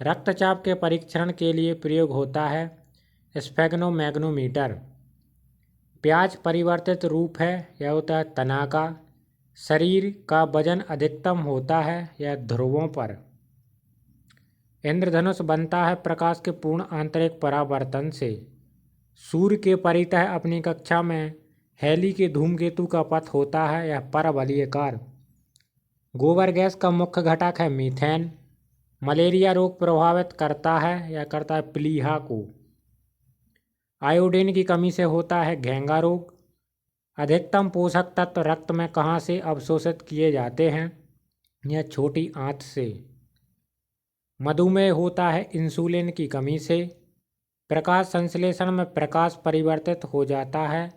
रक्तचाप के परीक्षण के लिए प्रयोग होता है स्फेग्नोमैग्नोमीटर। प्याज परिवर्तित रूप है यह होता है तना का। शरीर का वजन अधिकतम होता है यह ध्रुवों पर। इंद्रधनुष बनता है प्रकाश के पूर्ण आंतरिक परावर्तन से। सूर्य के परितः अपनी कक्षा में हैली के धूमकेतु का पथ होता है यह परवलयकार। गोबर गैस का मुख्य घटक है मीथेन। मलेरिया रोग प्रभावित करता है या करता है प्लीहा को। आयोडीन की कमी से होता है घेंगा रोग। अधिकतम पोषक तत्व रक्त में कहाँ से अवशोषित किए जाते हैं यह छोटी आंत से। मधुमेह होता है इंसुलिन की कमी से। प्रकाश संश्लेषण में प्रकाश परिवर्तित हो जाता है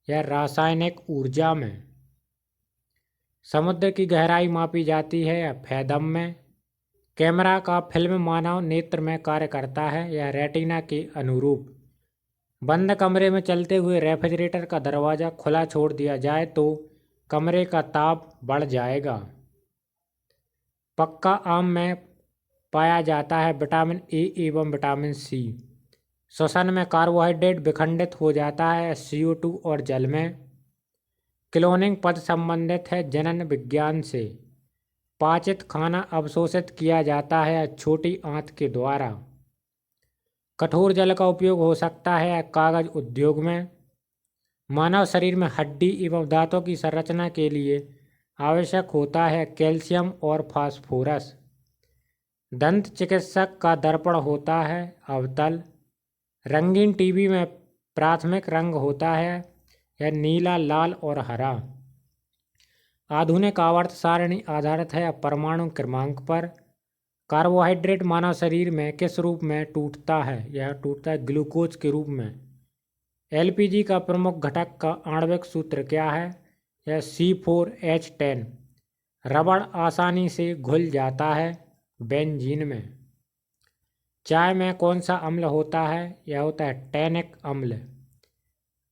यह रासायनिक ऊर्जा में। समुद्र की गहराई मापी जाती है यह फैदम में। कैमरा का फिल्म मानव नेत्र में कार्य करता है यह रेटिना के अनुरूप। बंद कमरे में चलते हुए रेफ्रिजरेटर का दरवाज़ा खुला छोड़ दिया जाए तो कमरे का ताप बढ़ जाएगा। पक्का आम में पाया जाता है विटामिन A एवं विटामिन C। श्वसन में कार्बोहाइड्रेट विखंडित हो जाता है CO2 और जल में। क्लोनिंग पद संबंधित है जनन विज्ञान से। पाचित खाना अवशोषित किया जाता है छोटी आंत के द्वारा। कठोर जल का उपयोग हो सकता है कागज उद्योग में। मानव शरीर में हड्डी एवं दांतों की संरचना के लिए आवश्यक होता है कैल्शियम और फास्फोरस। दंत चिकित्सक का दर्पण होता है अवतल। रंगीन टीवी में प्राथमिक रंग होता है यह नीला, लाल और हरा। आधुनिक आवर्त सारणी आधारित है परमाणु क्रमांक पर। कार्बोहाइड्रेट मानव शरीर में किस रूप में टूटता है यह टूटता है ग्लूकोज के रूप में। एलपीजी का प्रमुख घटक का आणविक सूत्र क्या है? यह C4H10। रबड़ आसानी से घुल जाता है बेंजीन में। चाय में कौन सा अम्ल होता है? यह होता है टैनिक अम्ल।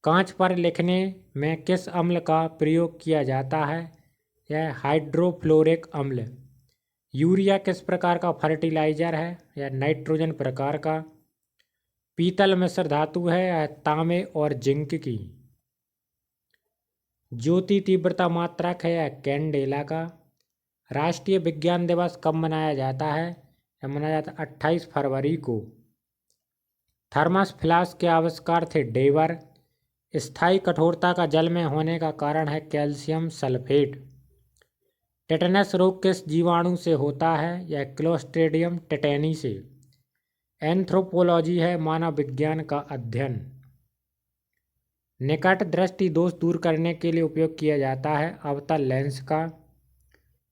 कांच पर लिखने में किस अम्ल का प्रयोग किया जाता है? यह हाइड्रोफ्लोरिक अम्ल। यूरिया किस प्रकार का फर्टिलाइजर है? यह नाइट्रोजन प्रकार का। पीतल मिश्र धातु है यह तांबे और जिंक की। ज्योति तीव्रता मात्रक है यह कैंडेला का। राष्ट्रीय विज्ञान दिवस कब मनाया जाता है? यह मनाया जाता है 28 फरवरी को। थर्मस फ्लास्क के आविष्कार थे डेवर। स्थायी कठोरता का जल में होने का कारण है कैल्शियम सल्फेट। टेटनस रोग किस जीवाणु से होता है? यह क्लोस्ट्रिडियम टेटेनी से। एंथ्रोपोलॉजी है मानव विज्ञान का अध्ययन। निकट दृष्टि दोष दूर करने के लिए उपयोग किया जाता है अवतल लेंस का।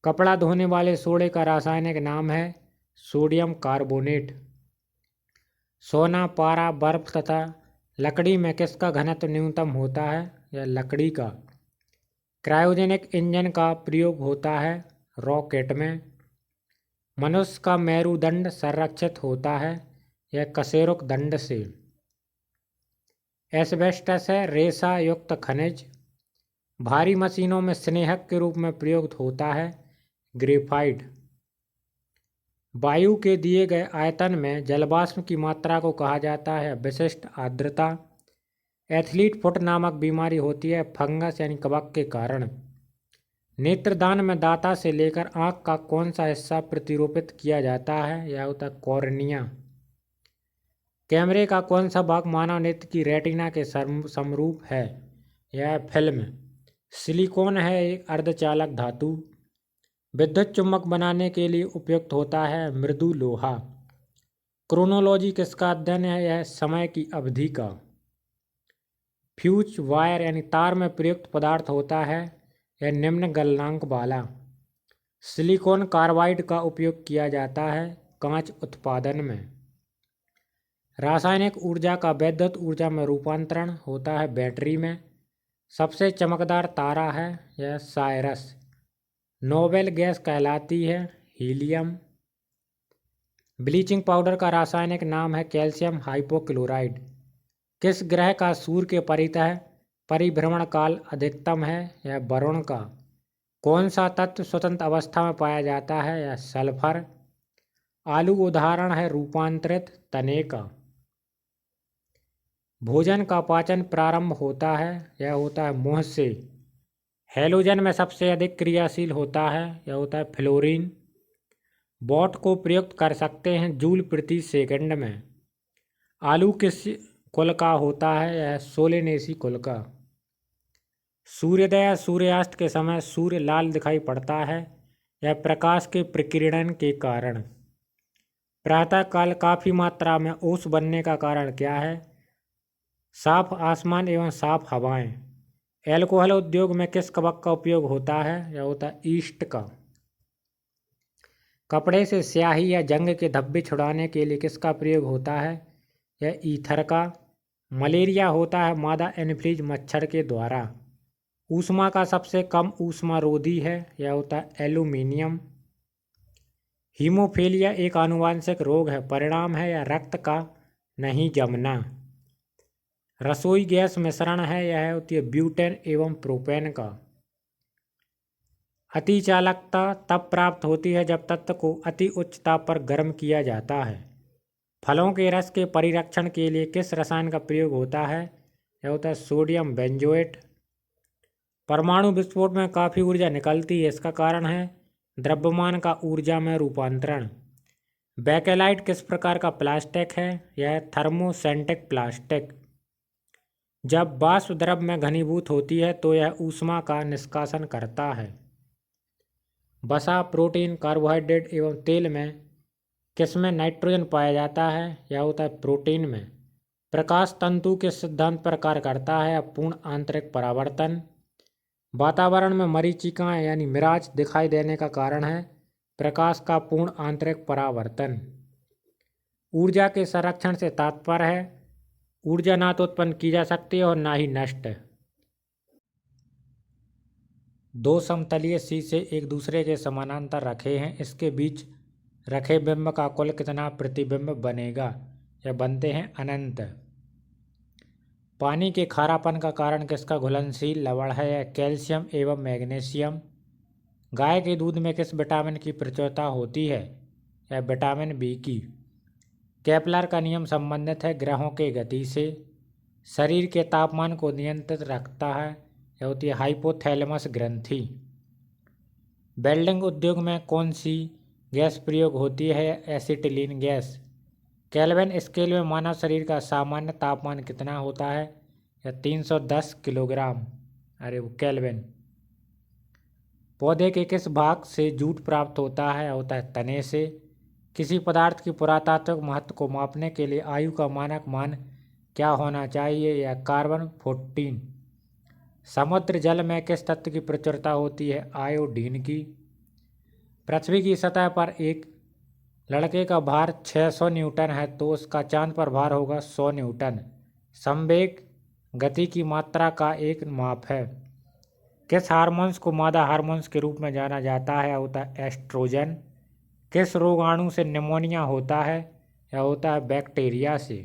कपड़ा धोने वाले सोडे का रासायनिक नाम है सोडियम कार्बोनेट। सोना, पारा, बर्फ तथा लकड़ी में किसका घनत्व न्यूनतम होता है? यह लकड़ी का। क्रायोजेनिक इंजन का प्रयोग होता है रॉकेट में। मनुष्य का मेरुदंड संरक्षित होता है यह कशेरुक दंड से। एस्बेस्टस है रेशा युक्त खनिज। भारी मशीनों में स्नेहक के रूप में प्रयुक्त होता है ग्रेफाइट। वायु के दिए गए आयतन में जलवाष्प की मात्रा को कहा जाता है विशिष्ट आर्द्रता। एथलीट फुट नामक बीमारी होती है फंगस यानी कवक के कारण। नेत्रदान में दाता से लेकर आँख का कौन सा हिस्सा प्रतिरूपित किया जाता है? यह होता है कॉर्निया। कैमरे का कौन सा भाग मानव नेत्र की रेटिना के समरूप है? यह फिल्म। सिलिकॉन है एक अर्धचालक धातु। विद्युत चुम्बक बनाने के लिए उपयुक्त होता है मृदु लोहा। क्रोनोलॉजी किसका अध्ययन है? यह समय की अवधि का। फ्यूज वायर यानी तार में प्रयुक्त पदार्थ होता है यह निम्न गलनांक वाला। सिलिकॉन कार्बाइड का उपयोग किया जाता है कांच उत्पादन में। रासायनिक ऊर्जा का विद्युत ऊर्जा में रूपांतरण होता है बैटरी में। सबसे चमकदार तारा है यह साइरस। नोबेल गैस कहलाती है हीलियम। ब्लीचिंग पाउडर का रासायनिक नाम है कैल्शियम हाइपोक्लोराइड। किस ग्रह का सूर्य के परितः परिभ्रमण काल अधिकतम है? यह वरुण का। कौन सा तत्व स्वतंत्र अवस्था में पाया जाता है? यह सल्फर। आलू उदाहरण है रूपांतरित तने का। भोजन का पाचन प्रारंभ होता है यह होता है मुंह से। हैलोजन में सबसे अधिक क्रियाशील होता है यह होता है फ्लोरीन। वॉट को प्रयुक्त कर सकते हैं जूल प्रति सेकंड में। आलू किस कुल का होता है? यह सोलेनेसी कुल का। सूर्योदय या सूर्यास्त के समय सूर्य लाल दिखाई पड़ता है यह प्रकाश के प्रकीर्णन के कारण। प्रातःकाल काफ़ी मात्रा में ओस बनने का कारण क्या है? साफ आसमान एवं साफ हवाएं। एल्कोहल उद्योग में किस कवक का उपयोग होता है? यह होता है ईस्ट का। कपड़े से स्याही या जंग के धब्बे छुड़ाने के लिए किसका प्रयोग होता है? यह ईथर का। मलेरिया होता है मादा एनफ्लीज मच्छर के द्वारा। ऊष्मा का सबसे कम ऊष्मारोधी है यह होता है एल्यूमिनियम। हीमोफीलिया एक आनुवांशिक रोग है परिणाम है या रक्त का नहीं जमना। रसोई गैस मिश्रण है यह होती है ब्यूटेन एवं प्रोपेन का। अति चालकता तब प्राप्त होती है जब तत्व को अति उच्च ताप पर गर्म किया जाता है। फलों के रस के परिरक्षण के लिए किस रसायन का प्रयोग होता है? यह होता है सोडियम बेंजोएट। परमाणु विस्फोट में काफ़ी ऊर्जा निकलती है इसका कारण है द्रव्यमान का ऊर्जा में रूपांतरण। बैकेलाइट किस प्रकार का प्लास्टिक है? यह थर्मोसेंटिक प्लास्टिक। जब वाष्प द्रव में घनीभूत होती है तो यह ऊष्मा का निष्कासन करता है। वसा, प्रोटीन, कार्बोहाइड्रेट एवं तेल में किसमें नाइट्रोजन पाया जाता है? यह होता है प्रोटीन में। प्रकाश तंतु के सिद्धांत पर कार्य करता है पूर्ण आंतरिक परावर्तन। वातावरण में मरीचिकाएं यानी मिराज दिखाई देने का कारण है प्रकाश का पूर्ण आंतरिक परावर्तन। ऊर्जा के संरक्षण से तात्पर्य है ऊर्जा ना तो उत्पन्न की जा सकती है और ना ही नष्ट। दो समतलीय शीशे एक दूसरे के समानांतर रखे हैं, इसके बीच रखे बिंब का कुल कितना प्रतिबिंब बनेगा? यह बनते हैं अनंत। पानी के खारापन का कारण किसका घुलनशील लवण है? यह कैल्शियम एवं मैग्नीशियम। गाय के दूध में किस विटामिन की प्रचुरता होती है? यह विटामिन बी की। केपलर का नियम संबंधित है ग्रहों के गति से। शरीर के तापमान को नियंत्रित रखता है, यह होती है हाइपोथैलेमस ग्रंथि। वेल्डिंग उद्योग में कौन सी गैस प्रयोग होती है? Acetylene gas. केल्विन स्केल में मानव शरीर का सामान्य तापमान कितना होता है? यह 310 किलोग्राम। अरे वो केल्विन। पौधे के किस भाग से जूट प्राप्त होता है? होता है तने से। किसी पदार्थ की पुरातात्विक महत्व को मापने के लिए आयु का मानक मान क्या होना चाहिए? या कार्बन 14। समुद्र जल में किस तत्व की प्रचुरता होती है? आयोडीन की। पृथ्वी की सतह पर एक लड़के का भार 600 न्यूटन है तो उसका चांद पर भार होगा 100 न्यूटन। संवेग गति की मात्रा का एक माप है। किस हार्मोन्स को मादा हार्मोन्स के रूप में जाना जाता है? होता है एस्ट्रोजन। किस रोगाणु से निमोनिया होता है? यह होता है बैक्टीरिया से।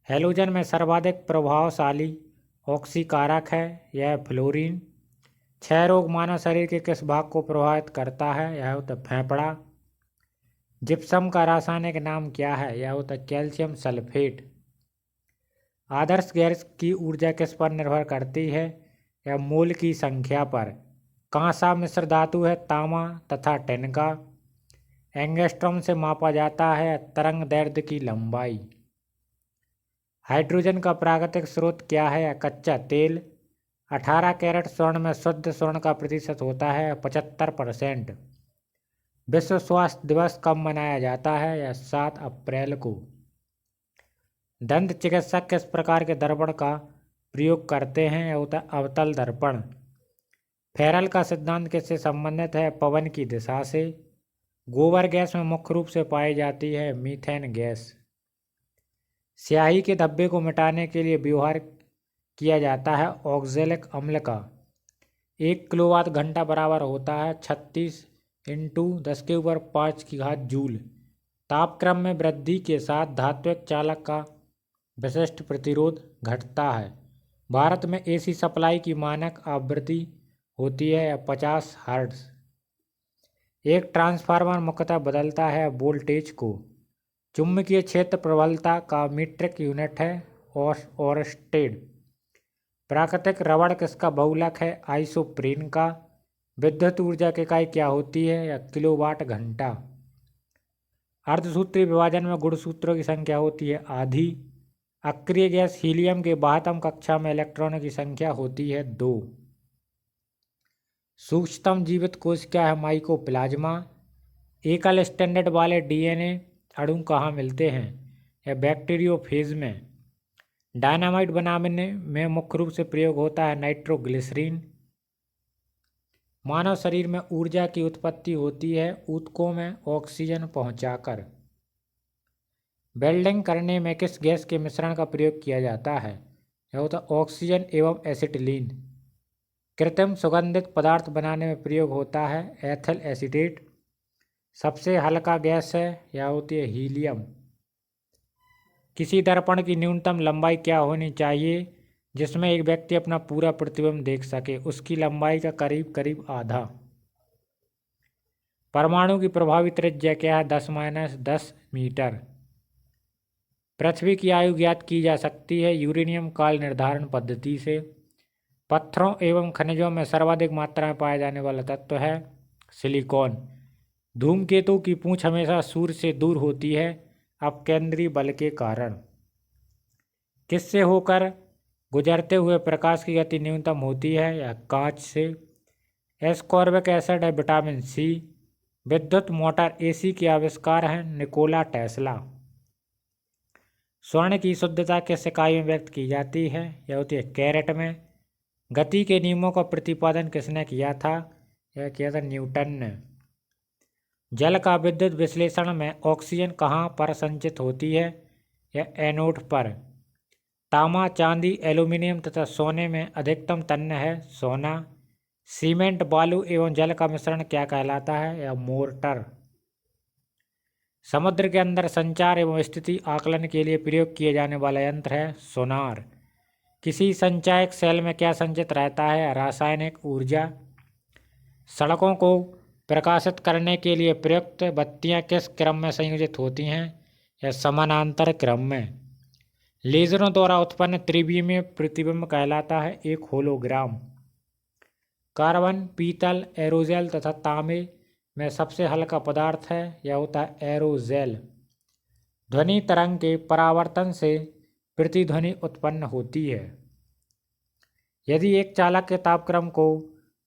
हैलोजन में सर्वाधिक प्रभावशाली ऑक्सीकारक है, यह फ्लोरीन। क्षय रोग मानव शरीर के किस भाग को प्रभावित करता है? यह होता है फेफड़ा। जिप्सम का रासायनिक नाम क्या है? यह होता है कैल्शियम सल्फेट। आदर्श गैस की ऊर्जा किस पर निर्भर करती है? यह मोल की संख्या पर। कांसा मिश्र धातु है तांबा तथा टिन का। एंगस्ट्रॉम से मापा जाता है तरंग दैर्ध्य की लंबाई। हाइड्रोजन का प्राकृतिक स्रोत क्या है? कच्चा तेल। 18 कैरेट स्वर्ण में शुद्ध स्वर्ण का प्रतिशत होता है 75%। विश्व स्वास्थ्य दिवस कब मनाया जाता है? यह 7 अप्रैल को। दंत चिकित्सक किस प्रकार के दर्पण का प्रयोग करते हैं? यह होता है अवतल दर्पण। फेरल का सिद्धांत किससे संबंधित है? पवन की दिशा से। गोबर गैस में मुख्य रूप से पाई जाती है मीथेन गैस। स्याही के धब्बे को मिटाने के लिए व्यवहार किया जाता है ऑक्जेलिक अम्ल का। 1 किलोवाट घंटा बराबर होता है 36 इंटू 10⁵ जूल। तापक्रम में वृद्धि के साथ धात्विक चालक का विशिष्ट प्रतिरोध घटता है। भारत में एसी सप्लाई की मानक आवृत्ति होती है 50 हर्ट्ज। एक ट्रांसफार्मर मुख्यतः बदलता है वोल्टेज को। चुंबकीय क्षेत्र प्रबलता का मीट्रिक यूनिट है ओरस्टेड। प्राकृतिक रबड़ किसका बहुलक है? आइसोप्रीन का। विद्युत ऊर्जा की इकाई क्या होती है? या किलोवाट घंटा। अर्धसूत्रीय विभाजन में गुणसूत्रों की संख्या होती है आधी। अक्रिय गैस हीलियम के बाह्यतम कक्षा में इलेक्ट्रॉनों की संख्या होती है 2। सूक्ष्मतम जीवित कोशिका है माइकोप्लाज्मा। एकल स्टैंडर्ड वाले डीएनए अणु कहाँ मिलते हैं? या बैक्टीरियोफेज में। डायनामाइट बनाने में मुख्य रूप से प्रयोग होता है नाइट्रोग्लिसरीन। मानव शरीर में ऊर्जा की उत्पत्ति होती है ऊतकों में ऑक्सीजन पहुंचाकर। वेल्डिंग करने में किस गैस के मिश्रण का प्रयोग किया जाता है? यह होता है ऑक्सीजन एवं एसिटिलीन। कृत्रिम सुगंधित पदार्थ बनाने में प्रयोग होता है एथिल एसीटेट। सबसे हल्का गैस है यह होती है हीलियम। किसी दर्पण की न्यूनतम लंबाई क्या होनी चाहिए जिसमें एक व्यक्ति अपना पूरा प्रतिबिंब देख सके? उसकी लंबाई का करीब करीब आधा। परमाणु की प्रभावी त्रिज्या क्या है? 10-10 मीटर। पृथ्वी की आयु ज्ञात की जा सकती है यूरेनियम काल निर्धारण पद्धति से। पत्थरों एवं खनिजों में सर्वाधिक मात्रा में पाया जाने वाला तत्व है सिलिकॉन। धूमकेतु की पूंछ हमेशा सूर्य से दूर होती है अपकेंद्री बल के कारण। किससे होकर गुजरते हुए प्रकाश की गति न्यूनतम होती है? या कांच से। एस्कॉर्बिक एसिड है विटामिन सी। विद्युत मोटर एसी के आविष्कार हैं निकोला टेस्ला। स्वर्ण की शुद्धता किस इकाई में व्यक्त की जाती है? यह होती है कैरेट में। गति के नियमों का प्रतिपादन किसने किया था? यह किया था न्यूटन ने। जल का विद्युत विश्लेषण में ऑक्सीजन कहाँ पर संचित होती है? या एनोड पर। तांबा, चांदी, एल्यूमिनियम तथा सोने में अधिकतम तन्य है सोना। सीमेंट, बालू एवं जल का मिश्रण क्या कहलाता है? या मोर्टर। समुद्र के अंदर संचार एवं स्थिति आकलन के लिए प्रयोग किए जाने वाला यंत्र है सोनार। किसी संचयक सेल में क्या संचित रहता है? रासायनिक ऊर्जा। सड़कों को प्रकाशित करने के लिए प्रयुक्त बत्तियां किस क्रम में संयोजित होती हैं? या समानांतर क्रम में। लेजरों द्वारा उत्पन्न त्रिविमीय प्रतिबिंब कहलाता है एक होलोग्राम। कार्बन, पीतल, एरोजेल तथा तांबे में सबसे हल्का पदार्थ है, यह होता है एरोजेल। ध्वनि तरंग के परावर्तन से प्रतिध्वनि उत्पन्न होती है। यदि एक चालक के तापक्रम को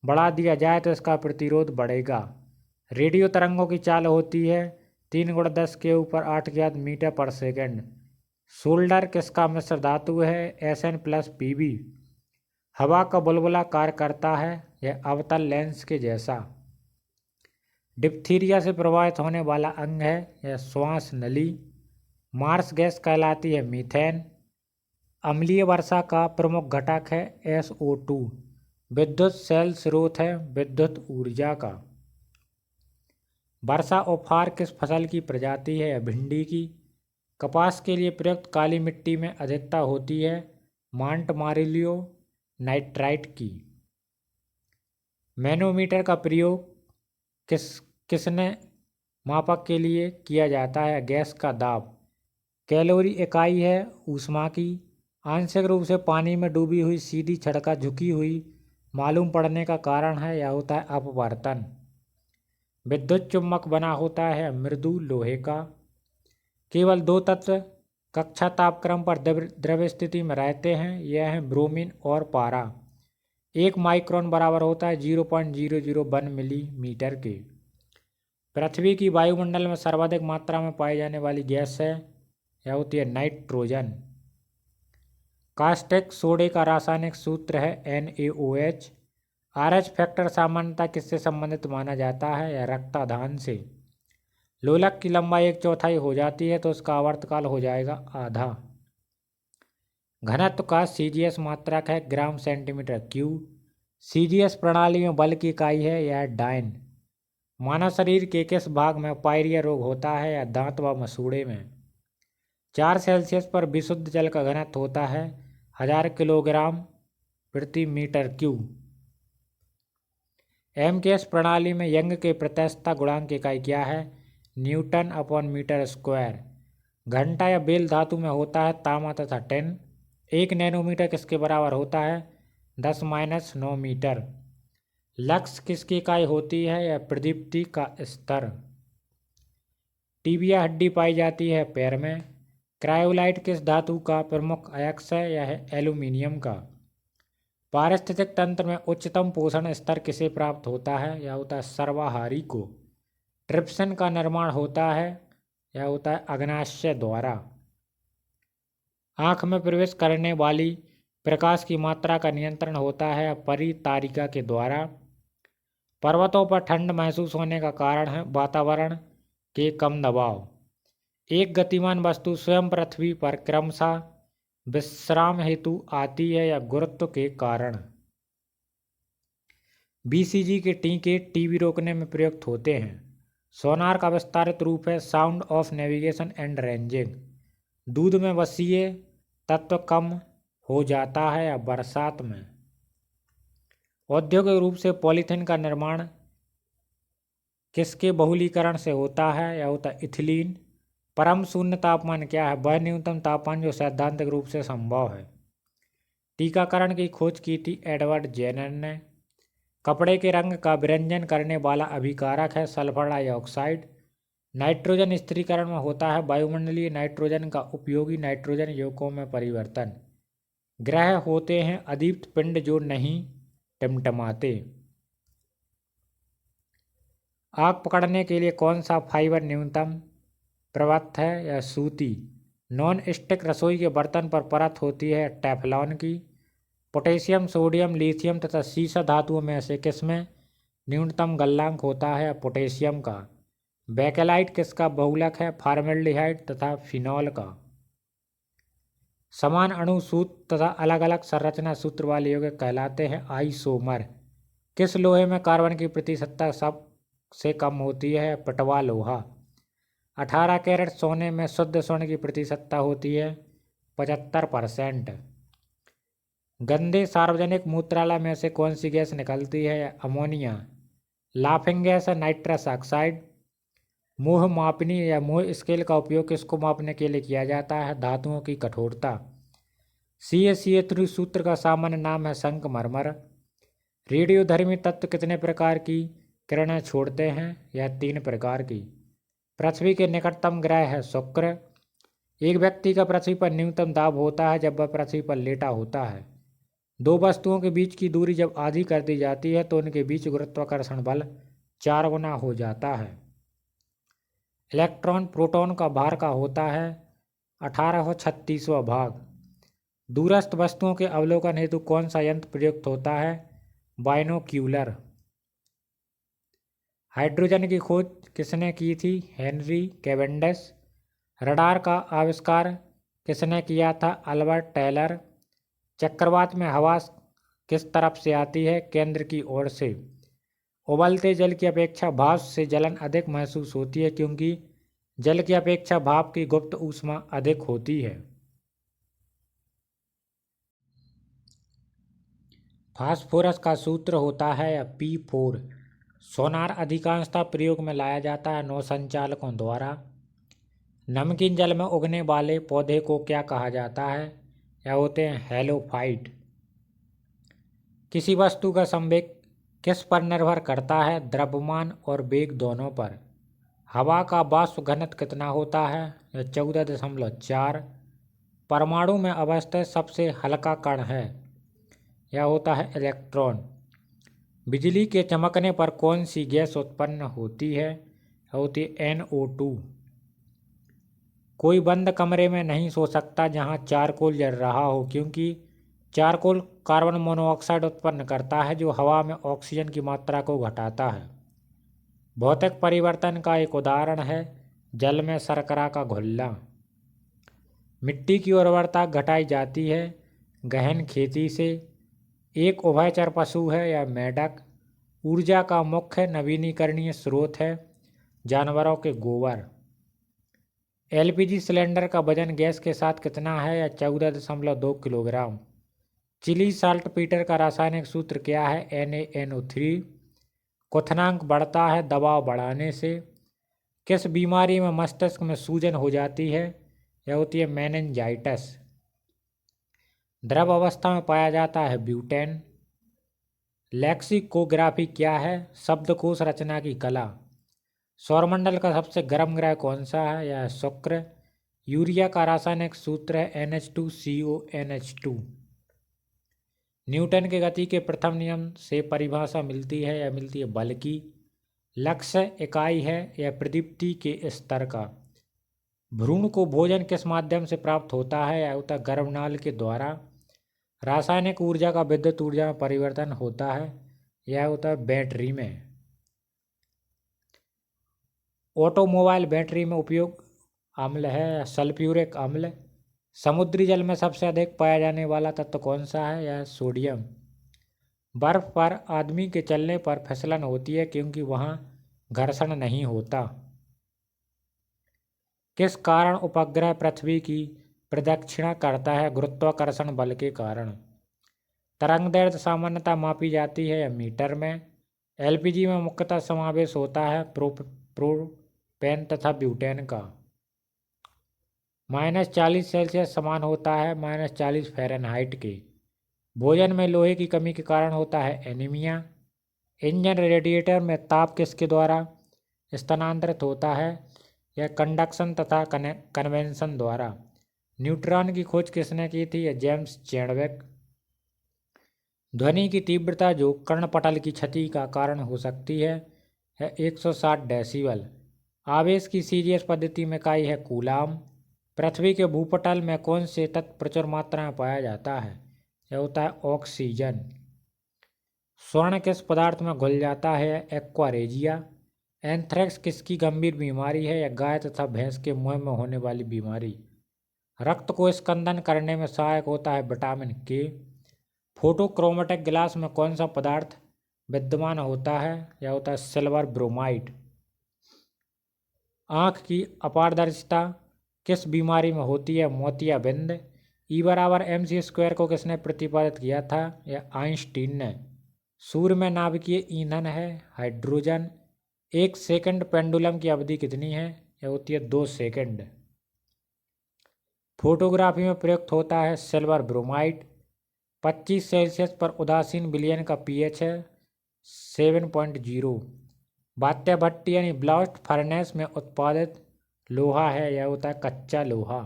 बढ़ा दिया जाए तो इसका प्रतिरोध बढ़ेगा। रेडियो तरंगों की चाल होती है 3 × 10 के ऊपर 8 ज्ञात मीटर पर सेकंड। सोल्डर किसका मिश्र धातु है? Sn+Pb। हवा का बुलबुला कार्य करता है यह अवतल लेंस के जैसा। डिप्थीरिया से प्रभावित होने वाला अंग है यह श्वास नली। मार्स गैस कहलाती है मीथेन। अम्लीय वर्षा का प्रमुख घटक है SO2। विद्युत सेल स्रोत है विद्युत ऊर्जा का। वर्षा उपहार किस फसल की प्रजाति है? भिंडी की। कपास के लिए प्रयुक्त काली मिट्टी में अधिकता होती है मांटमारिलियो नाइट्राइट की। मैनोमीटर का प्रयोग किसने मापक के लिए किया जाता है? गैस का दाब। कैलोरी इकाई है ऊष्मा की। आंशिक रूप से पानी में डूबी हुई सीधी छड़का झुकी हुई मालूम पड़ने का कारण है, यह होता है अपवर्तन। विद्युत चुम्बक बना होता है मृदु लोहे का। केवल 2 तत्व कक्षा तापक्रम पर द्रव्य स्थिति में रहते हैं, यह है ब्रोमीन और पारा। 1 माइक्रोन बराबर होता है 0.001 मिलीमीटर के। पृथ्वी की वायुमंडल में सर्वाधिक मात्रा में पाई जाने वाली गैस है, यह होती है नाइट्रोजन। कास्टिक सोडे का रासायनिक सूत्र है NaOH। RH फैक्टर सामान्यतः किससे संबंधित माना जाता है? या रक्ताधान से। लोलक की लंबाई 1/4 हो जाती है तो उसका आवर्तकाल हो जाएगा आधा। घनत्व का CGS मात्रक है ग्राम सेंटीमीटर क्यूब। CGS प्रणाली में बल की इकाई है यह डाइन। मानव शरीर के किस भाग में पायरिया रोग होता है? या दांत व मसूड़े में। 4 सेल्सियस पर विशुद्ध जल का घनत्व होता है 1000 किलोग्राम प्रति मीटर क्यूब। MKS प्रणाली में यंग के प्रत्यस्थता गुणांक की इकाई क्या है? Nm/m²। घंटा या बेल धातु में होता है तांबा तथा टिन। 1 नैनोमीटर किसके बराबर होता है? 10-9 मीटर। लक्स किसकी इकाई होती है? या प्रदीप्ति का स्तर। टिबिया हड्डी पाई जाती है पैर में। क्रायोलाइट किस धातु का प्रमुख अयस्क है? यह है एल्यूमिनियम का। पारिस्थितिक तंत्र में उच्चतम पोषण स्तर किसे प्राप्त होता है? यह होता है सर्वाहारी को। ट्रिप्सिन का निर्माण होता है, यह होता है अग्नाशय द्वारा। आँख में प्रवेश करने वाली प्रकाश की मात्रा का नियंत्रण होता है परितारिका के द्वारा। पर्वतों पर ठंड महसूस होने का कारण है वातावरण के कम दबाव। एक गतिमान वस्तु स्वयं पृथ्वी पर क्रमशः विश्राम हेतु आती है या गुरुत्व के कारण। BCG के टीके टीबी रोकने में प्रयुक्त होते हैं। सोनार का विस्तारित रूप है sound of navigation and ranging. दूध में वसीय तत्व कम हो जाता है या बरसात में। औद्योगिक रूप से पॉलीथीन का निर्माण किसके बहुलीकरण से होता है? यह होता है इथिलीन। परम शून्य तापमान क्या है? वह न्यूनतम तापमान जो सैद्धांतिक रूप से संभव है। टीकाकरण की खोज की थी एडवर्ड जेनर ने। कपड़े के रंग का विरंजन करने वाला अभिकारक है सल्फर डाइऑक्साइड। नाइट्रोजन स्थिरीकरण में होता है वायुमंडलीय नाइट्रोजन का उपयोगी नाइट्रोजन यौगिकों में परिवर्तन। ग्रह होते हैं अदीप्त पिंड जो नहीं टिमटिमाते। आग पकड़ने के लिए कौन सा फाइबर न्यूनतम प्रवृत्त है? या सूती। नॉन स्टिक रसोई के बर्तन पर परत होती है टेफ्लॉन की। पोटेशियम, सोडियम, लिथियम तथा सीसा धातुओं में से किसमें न्यूनतम गलनांक होता है? पोटेशियम का। बेकेलाइट किसका बहुलक है? फॉर्मेल्डिहाइड तथा फिनॉल का। समान अणु सूत्र तथा अलग अलग संरचना सूत्र वाले यौगिक कहलाते हैं आइसोमर। किस लोहे में कार्बन की प्रतिशतता सबसे कम होती है? पटवा लोहा। 18 कैरेट सोने में शुद्ध स्वर्ण की प्रतिशतता होती है 75%। गंदे सार्वजनिक मूत्रालय में से कौन सी गैस निकलती है? अमोनिया। लाफिंग गैस है नाइट्रस ऑक्साइड। मोह मापनी या मोह स्केल का उपयोग किसको मापने के लिए किया जाता है? धातुओं की कठोरता। CaCO3 सूत्र का सामान्य नाम है संगमरमर। रेडियोधर्मी तत्व कितने प्रकार की किरणें छोड़ते हैं? या 3 प्रकार की। पृथ्वी के निकटतम ग्रह है शुक्र। एक व्यक्ति का पृथ्वी पर न्यूनतम दाब होता है जब वह पृथ्वी पर लेटा होता है। दो वस्तुओं के बीच की दूरी जब आधी कर दी जाती है तो उनके बीच गुरुत्वाकर्षण बल 4 गुना हो जाता है। इलेक्ट्रॉन प्रोटॉन का भार का होता है 1836वां भाग। दूरस्थ वस्तुओं के अवलोकन हेतु कौन सा यंत्र प्रयुक्त होता है? बाइनोक्यूलर। हाइड्रोजन की खोज किसने की थी? Henry Cavendish. रडार का आविष्कार किसने किया था? Albert Taylor. चक्रवात में हवा किस तरफ से आती है? केंद्र की ओर से। उबलते जल की अपेक्षा भाप से जलन अधिक महसूस होती है क्योंकि जल की अपेक्षा भाप की गुप्त ऊष्मा अधिक होती है। फास्फोरस का सूत्र होता है P4। सोनार अधिकांशतः प्रयोग में लाया जाता है नौसंचालकों द्वारा। नमकीन जल में उगने वाले पौधे को क्या कहा जाता है? या होते हैं हेलोफाइट। किसी वस्तु का संवेग किस पर निर्भर करता है? द्रव्यमान और वेग दोनों पर। हवा का वाष्प घनत्व कितना होता है? 14.4। परमाणु में अवस्थित सबसे हल्का कण है? यह होता है इलेक्ट्रॉन। बिजली के चमकने पर कौन सी गैस उत्पन्न होती है? यह होती है NO2। कोई बंद कमरे में नहीं सो सकता जहां चारकोल जल रहा हो क्योंकि चारकोल कार्बन मोनोऑक्साइड उत्पन्न करता है जो हवा में ऑक्सीजन की मात्रा को घटाता है। भौतिक परिवर्तन का एक उदाहरण है जल में शर्करा का घुलना। मिट्टी की उर्वरता घटाई जाती है गहन खेती से। एक उभयचर पशु है या मेढक। ऊर्जा का मुख्य नवीनीकरणीय स्रोत है जानवरों के गोबर। LPG सिलेंडर का वजन गैस के साथ कितना है? या 14.2 किलोग्राम। चिली साल्टपीटर का रासायनिक सूत्र क्या है? NaNO3। क्वथनांक बढ़ता है दबाव बढ़ाने से। किस बीमारी में मस्तिष्क में सूजन हो जाती है? यह होती है मेनिंजाइटिस। द्रव अवस्था में पाया जाता है ब्यूटेन। लेक्सिकोग्राफी क्या है? शब्दकोश रचना की कला। सौरमंडल का सबसे गर्म ग्रह कौन सा है? यह शुक्र। यूरिया का रासायनिक सूत्र है NH2CONH2। न्यूटन के गति के प्रथम नियम से परिभाषा मिलती है या मिलती है बल की। लक्ष्य इकाई है या प्रदीप्ति के स्तर का। भ्रूण को भोजन किस माध्यम से प्राप्त होता है? यह होता है गर्भनाल के द्वारा। रासायनिक ऊर्जा का विद्युत ऊर्जा में परिवर्तन होता है, यह होता है बैटरी में। ऑटोमोबाइल बैटरी में उपयोग अम्ल है सल्फ्यूरिक अम्ल। समुद्री जल में सबसे अधिक पाया जाने वाला तत्व कौन सा है? यह सोडियम। बर्फ पर आदमी के चलने पर फिसलन होती है क्योंकि वहाँ घर्षण नहीं होता। किस कारण उपग्रह पृथ्वी की प्रदक्षिणा करता है? गुरुत्वाकर्षण बल के कारण। तरंगदैर्घ्य सामान्यतः मापी जाती है मीटर में। LPG में मुख्यतः समावेश होता है प्रोपेन तथा ब्यूटेन का। -40 सेल्सियस समान होता है -40 फ़ारेनहाइट के। भोजन में लोहे की कमी के कारण होता है एनीमिया। इंजन रेडिएटर में ताप किसके द्वारा स्थानांतरित होता है? यह कंडक्शन तथा कन्वेंशन द्वारा। न्यूट्रॉन की खोज किसने की थी? James Chadwick. ध्वनि की तीव्रता जो कर्णपटल की क्षति का कारण हो सकती है 160 डेसिबल। आवेश की सीरियस पद्धति में इकाई है कूलाम। पृथ्वी के भूपटल में कौन से तत्व प्रचुर मात्रा में पाया जाता है? यह होता है ऑक्सीजन। स्वर्ण किस पदार्थ में घुल जाता है? एक्वारेजिया। एंथ्रेक्स किसकी गंभीर बीमारी है? या गाय तथा भैंस के मुंह में होने वाली बीमारी। रक्त को स्कंदन करने में सहायक होता है विटामिन के। फोटोक्रोमेटिक गिलास में कौन सा पदार्थ विद्यमान होता है? यह होता है सिल्वर ब्रोमाइड। आँख की अपारदर्शिता किस बीमारी में होती है? मोतियाबिंद। E=mc² को किसने प्रतिपादित किया था? यह आइंस्टीन ने। सूर्य में नाभिकीय ईंधन है हाइड्रोजन। 1 सेकंड पेंडुलम की अवधि कितनी है? यह होती है 2 सेकंड। फोटोग्राफी में प्रयुक्त होता है सिल्वर ब्रोमाइड। 25 सेल्सियस पर उदासीन विलयन का pH है 7.0। बात्या भट्टी यानी ब्लास्ट फर्नेस में उत्पादित लोहा है, यह होता है कच्चा लोहा।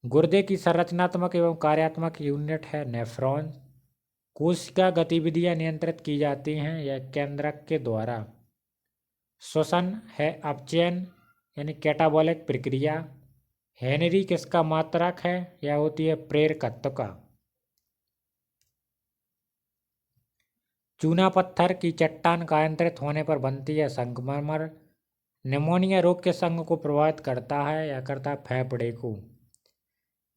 गुर्दे की संरचनात्मक एवं कार्यात्मक यूनिट है नेफ्रॉन। कोशिका गतिविधियां नियंत्रित की जाती हैं यह केंद्रक के द्वारा। श्वसन है अपचयन यानी कैटाबॉलिक प्रक्रिया। हेनरी किसका मात्रक है? यह होती है प्रेरकत्व का। चूना पत्थर की चट्टान कायांतरित होने पर बनती है संगमरमर। निमोनिया रोग के संग को प्रभावित करता है, या करता है फेफड़े को।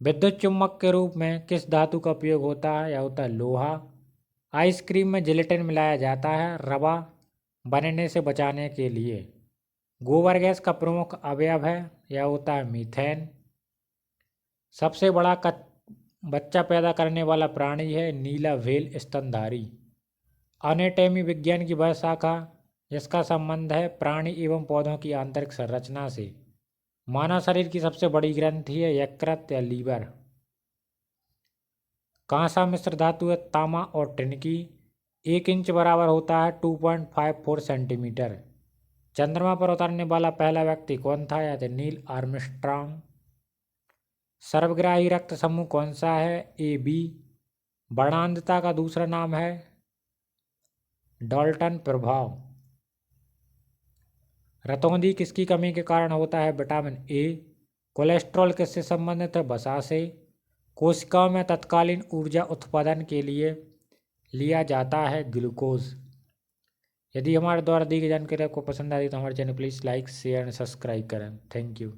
विद्युत चुम्बक के रूप में किस धातु का उपयोग होता है? यह होता है लोहा। आइसक्रीम में जिलेटिन मिलाया जाता है रवा बनने से बचाने के लिए। गोबर गैस का प्रमुख अवयव है, यह होता है मीथेन। सबसे बड़ा बच्चा पैदा करने वाला प्राणी है नीला व्हेल स्तनधारी। एनाटॉमी विज्ञान की वह शाखा जिसका संबंध है प्राणी एवं पौधों की आंतरिक संरचना से। मानव शरीर की सबसे बड़ी ग्रंथि है यकृत या लीवर। कांसा मिश्र धातु है तामा और टिन की। 1 इंच बराबर होता है 2.54 सेंटीमीटर। चंद्रमा पर उतरने वाला पहला व्यक्ति कौन था? यह थे नील आर्मस्ट्रांग। सर्वग्राही रक्त समूह कौन सा है? AB। वर्णांधता का दूसरा नाम है डाल्टन प्रभाव। रतौंधी किसकी कमी के कारण होता है? Vitamin A। कोलेस्ट्रॉल किससे संबंधित है? वसा से। कोशिकाओं में तत्कालीन ऊर्जा उत्पादन के लिए लिया जाता है ग्लूकोज। यदि हमारे द्वारा दी गई जानकारी आपको पसंद आई तो हमारे channel please like share and subscribe करें। Thank you.